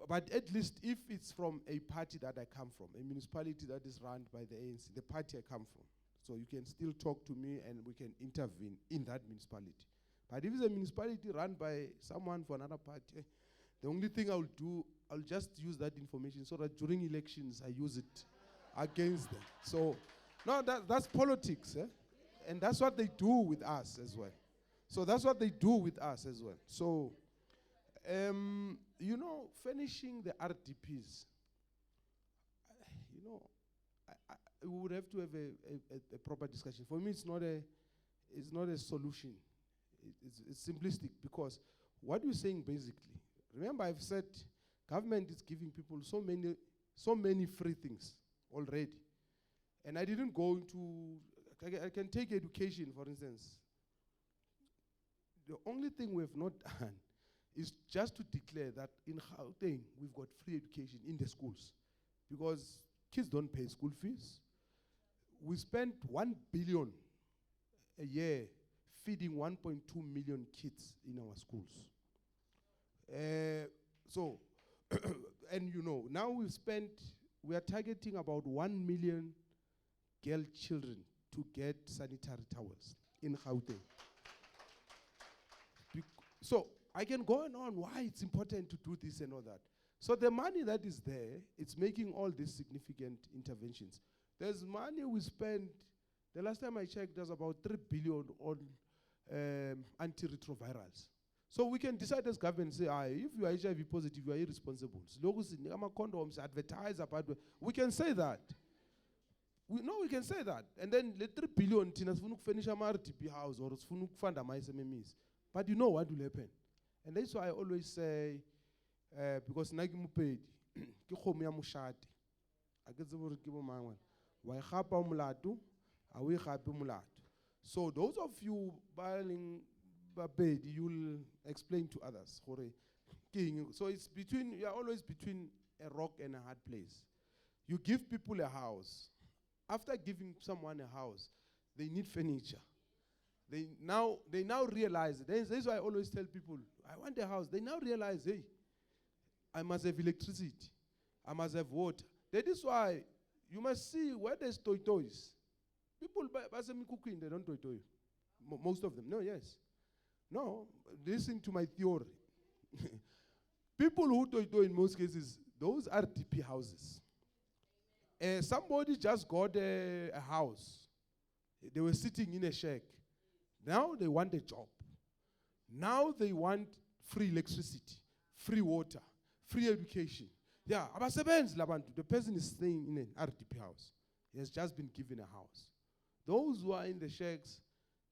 but at least if it's from a party that I come from, a municipality that is run by the ANC, the party I come from, so you can still talk to me and we can intervene in that municipality. But if it's a municipality run by someone for another party, the only thing I'll do, I'll just use that information so that during elections I use it against them. So, no, that's politics, eh? And that's what they do with us as well. So that's what they do with us as well. So, you know, finishing the RDPs, you know, we would have to have a proper discussion. For me, it's not a solution. It's simplistic, because what you're saying basically, remember I've said government is giving people so many free things already. And I didn't go into, I can take education for instance. The only thing we have not done is just to declare that in Gauteng we've got free education in the schools, because kids don't pay school fees. We spend 1 billion a year feeding 1.2 million kids in our schools. So, and you know, now we are targeting about 1 million girl children to get sanitary towels in Gauteng. So I can go on why it's important to do this and all that. So the money that is there, it's making all these significant interventions. There's money we spend, the last time I checked, there's about 3 billion on antiretrovirals. So we can decide as government, say, if you are HIV positive, you are irresponsible. Condoms, advertise about, we can say that. We can say that. And then the 3 billion, finish a RTP house or fund my SMMEs. But you know what will happen. And that's why I always say, because nagi mupedi, ki khomo ya mushate. Aketse bore ke bo mangwe. Wa igapa umlato, a we gape umlato. So those of you buying babedi, you'll explain to others. So it's you're always between a rock and a hard place. You give people a house. After giving someone a house, they need furniture. They now realize, that's why I always tell people, I want a house. They now realize, hey, I must have electricity. I must have water. That is why you must see where there's toys. People buy cooking, they don't toy. Most of them. No, yes. No, listen to my theory. People who toy in most cases, those are DP houses. Somebody just got a house. They were sitting in a shack. Now they want a job. Now they want free electricity, free water, free education. Yeah, the person is staying in an RDP house. He has just been given a house. Those who are in the shacks,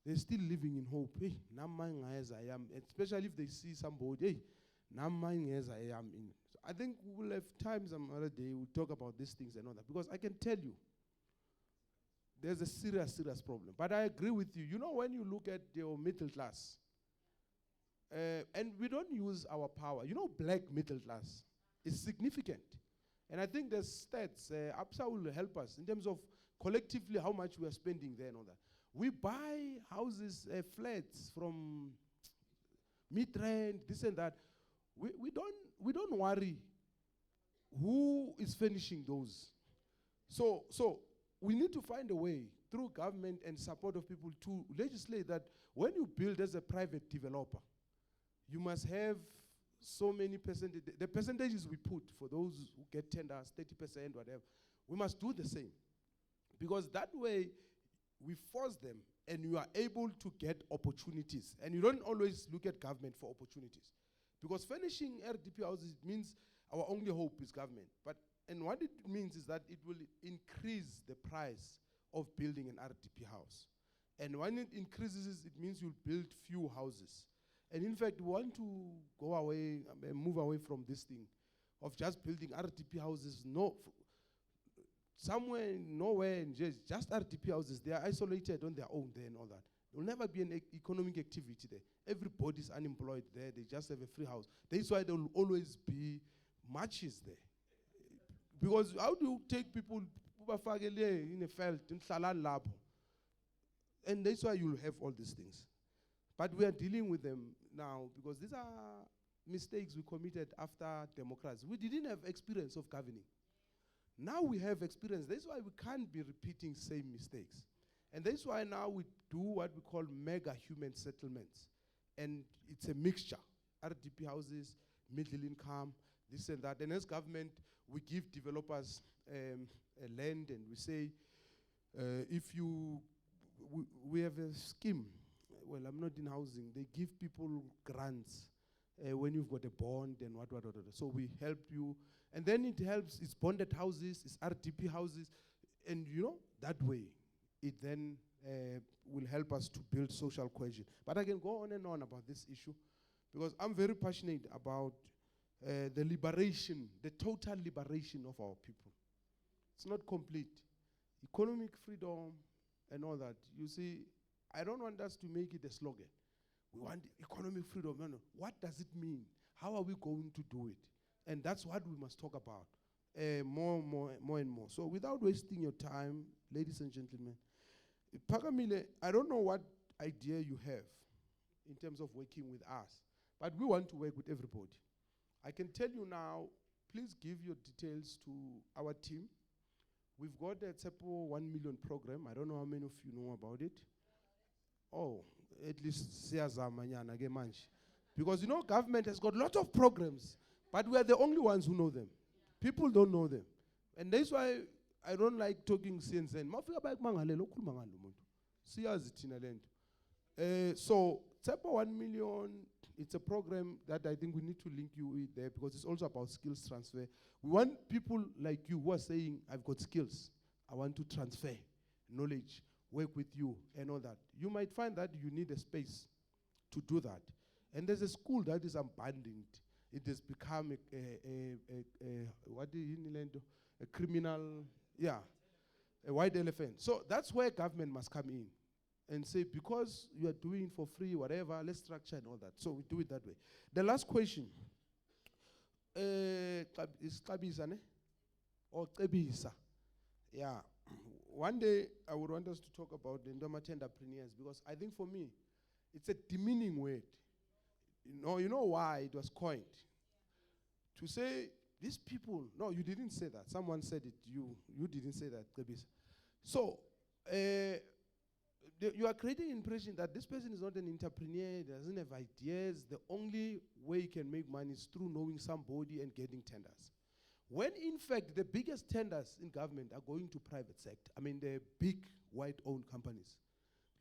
they're still living in hope. Hey, namang as I am, especially if they see somebody, hey, namang as I am in. So I think we'll have time some other day, we'll talk about these things and all that. Because I can tell you, there's a serious, serious problem. But I agree with you. You know, when you look at your middle class, and we don't use our power. You know, black middle class is significant. And I think the stats, APSA will help us in terms of collectively how much we are spending there and all that. We buy houses, flats from mid-rent, this and that. We don't worry who is finishing those. So we need to find a way through government and support of people to legislate that when you build as a private developer, you must have so many percentage. The percentages we put for those who get tenders, 30%, whatever, we must do the same. Because that way, we force them and you are able to get opportunities. And you don't always look at government for opportunities. Because finishing RDP houses means our only hope is government. And what it means is that it will increase the price of building an RDP house. And when it increases, it means you'll build few houses. And in fact, we want to go away, move away from this thing of just building RDP houses. Somewhere, nowhere, just RDP houses. They are isolated on their own there and all that. There will never be an economic activity there. Everybody's unemployed there. They just have a free house. That's why there will always be matches there. Because how do you take people in a felt, in Salan lab? And that's why you'll have all these things. But we are dealing with them now because these are mistakes we committed after democracy. We didn't have experience of governing. Now we have experience. That's why we can't be repeating same mistakes. And that's why now we do what we call mega human settlements. And it's a mixture. RDP houses, middle income, this and that. And as government, we give developers a land and we say, we have a scheme. Well, I'm not in housing. They give people grants when you've got a bond and what. So we help you. And then it helps, it's bonded houses, it's RDP houses. And you know, that way, it then will help us to build social cohesion. But I can go on and on about this issue because I'm very passionate about the liberation, the total liberation of our people. It's not complete. Economic freedom and all that. You see, I don't want us to make it a slogan. We want economic freedom. No. What does it mean? How are we going to do it? And that's what we must talk about more and more. So without wasting your time, ladies and gentlemen, Pagamile, I don't know what idea you have in terms of working with us, but we want to work with everybody. I can tell you now, please give your details to our team. We've got a TSEPO 1 million program. I don't know how many of you know about it. Oh, at least siyazamanyana ke manje. Because you know, government has got a lot of programs, but we are the only ones who know them. People don't know them. And that's why I don't like talking sense. So, TSEPO 1 million, it's a program that I think we need to link you with there because it's also about skills transfer. We want people like you who are saying, I've got skills. I want to transfer knowledge, work with you and all that. You might find that you need a space to do that. And there's a school that is abandoned. It has become a criminal, a white elephant. So that's where government must come in and say, because you are doing for free, whatever, let's structure and all that. So we do it that way. The last question is Kabisa, ne? Or Kabisa. Yeah. One day, I would want us to talk about the Ndomat entrepreneurs because I think for me, it's a demeaning word. You know why it was coined? To say, these people, no, you didn't say that. Someone said it, you didn't say that, Kabisa. So, you are creating an impression that this person is not an entrepreneur, doesn't have ideas. The only way you can make money is through knowing somebody and getting tenders. When in fact, the biggest tenders in government are going to private sector. I mean, the big white-owned companies.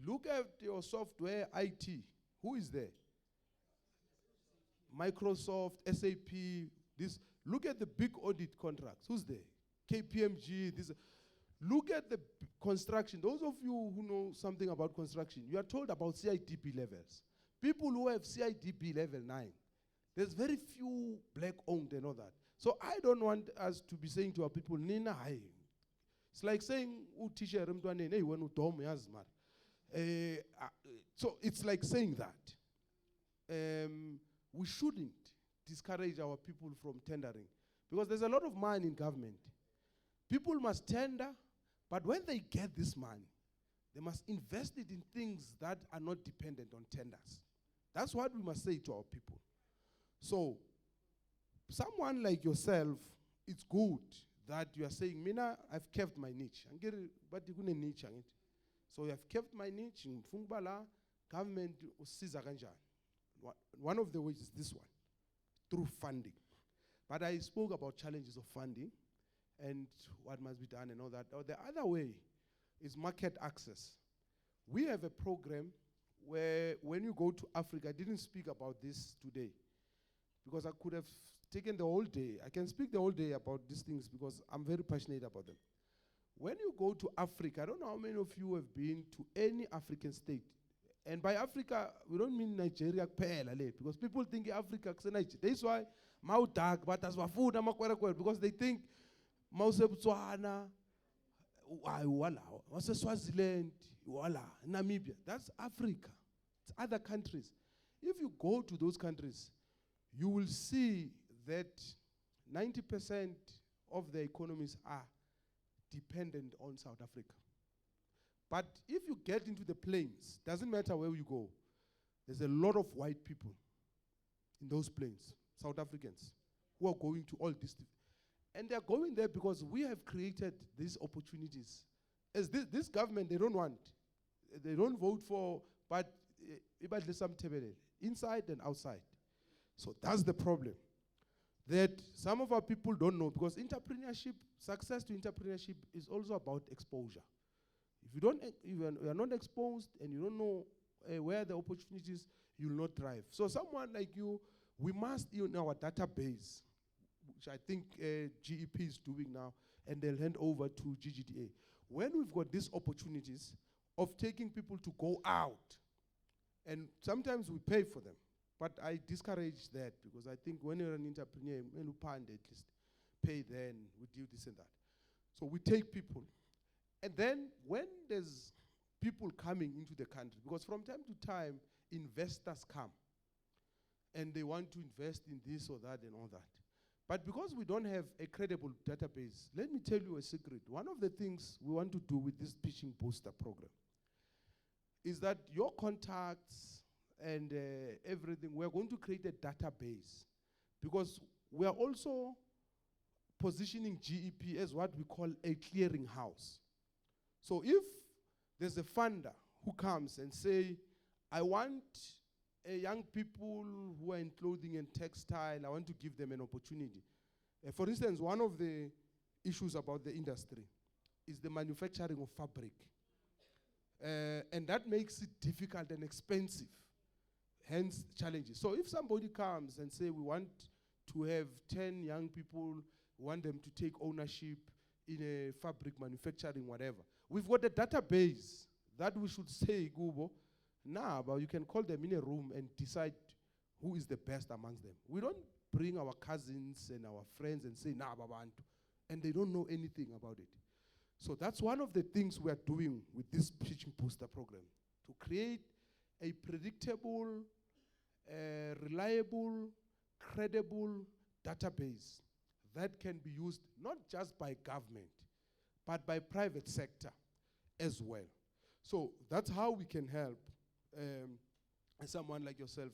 Look at your software IT. Who is there? Microsoft, SAP, this. Look at the big audit contracts. Who's there? KPMG, this. Look at the construction. Those of you who know something about construction, you are told about CIDP levels. People who have CIDP level 9, there's very few black owned and all that. So I don't want us to be saying to our people, Nina, hi. It's like saying, teacher, hey, when so it's like saying that. We shouldn't discourage our people from tendering, because there's a lot of money in government. People must tender, but when they get this money, they must invest it in things that are not dependent on tenders. That's what we must say to our people. So, someone like yourself, it's good that you are saying, Mina, I've kept my niche. But you couldn't niche. So you have kept my niche in Fungbala, government usiza kanjani. One of the ways is this one, through funding. But I spoke about challenges of funding and what must be done and all that. Or the other way is market access. We have a program where when you go to Africa, I didn't speak about this today because I could have taken the whole day. I can speak the whole day about these things because I'm very passionate about them. When you go to Africa, I don't know how many of you have been to any African state. And by Africa, we don't mean Nigeria, because people think Africa is Nigeria. That's why Mao dark, but as food, because they think Mao Botswana, Swaziland, Namibia. That's Africa. It's other countries. If you go to those countries, you will see that 90% of the economies are dependent on South Africa. But if you get into the plains, doesn't matter where you go, there's a lot of white people in those plains, South Africans, who are going to all these. And they're going there because we have created these opportunities. As this government, they don't want. They don't vote for, but inside and outside. So that's the problem. That some of our people don't know, because entrepreneurship, success to entrepreneurship is also about exposure. If you are not exposed and you don't know where the opportunities, you will not thrive. So someone like you, we must, in our database, which I think GEP is doing now, and they'll hand over to GGDA. When we've got these opportunities of taking people to go out, and sometimes we pay for them, but I discourage that, because I think when you're an entrepreneur, when you at least pay, then we do this and that. So we take people. And then when there's people coming into the country, because from time to time, investors come, and they want to invest in this or that and all that. But because we don't have a credible database, let me tell you a secret. One of the things we want to do with this pitching booster program is that your contacts and everything, we're going to create a database, because we are also positioning GEP as what we call a clearing house. So if there's a funder who comes and say, I want young people who are in clothing and textile, I want to give them an opportunity. For instance, one of the issues about the industry is the manufacturing of fabric. And that makes it difficult and expensive, hence challenges. So if somebody comes and say, we want to have 10 young people, we want them to take ownership in a fabric manufacturing, whatever. We've got a database that we should say, Gubo, but you can call them in a room and decide who is the best amongst them. We don't bring our cousins and our friends and say, Babantu, and they don't know anything about it. So that's one of the things we are doing with this pitching booster program, to create a predictable, reliable, credible database that can be used not just by government, but by private sector as well. So that's how we can help someone like yourself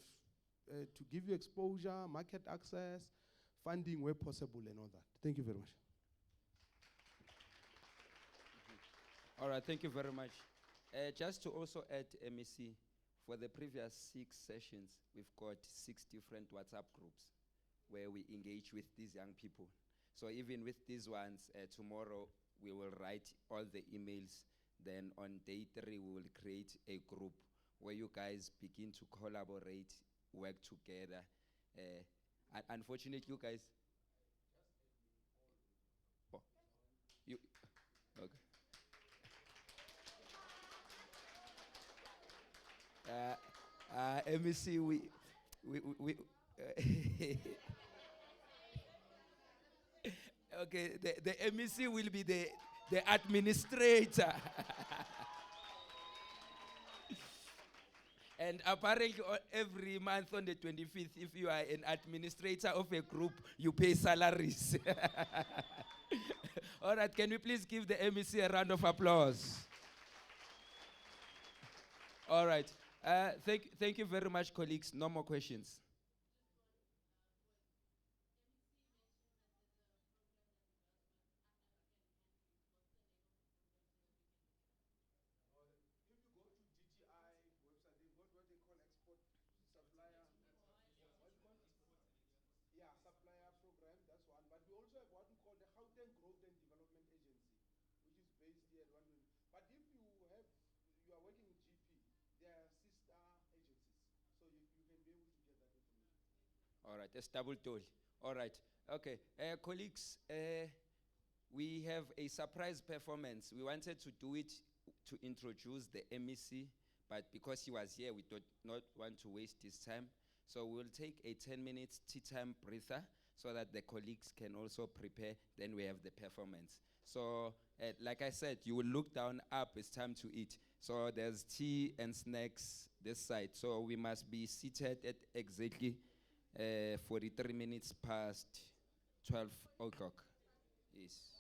to give you exposure, market access, funding where possible and all that. Thank you very much. All right, thank you very much. Just to also add, MEC, for the previous 6 sessions, we've got 6 different WhatsApp groups where we engage with these young people. So even with these ones, tomorrow we will write all the emails. Then on day 3, we will create a group where you guys begin to collaborate, work together. Unfortunately, you guys... Oh, you, okay. MEC, we okay, the MEC will be the administrator. And apparently, every month on the 25th, if you are an administrator of a group, you pay salaries. All right, can we please give the MEC a round of applause? All right. Thank you very much, colleagues. No more questions. Yeah, supplier program, that's one. But we also have what we call the Gauteng Growth and Development Agency, which is based here at 120. But if you are working with GP, they are sister agencies. So you can be able to get that information. All right, that's double toll. All right, okay. Colleagues, we have a surprise performance. We wanted to do it to introduce the MEC, but because he was here, we did not want to waste his time. So we'll take a 10 minutes tea time breather so that the colleagues can also prepare. Then we have the performance. So like I said, you will look down, up, it's time to eat. So there's tea and snacks this side. So we must be seated at exactly 43 minutes past 12 o'clock. Yes.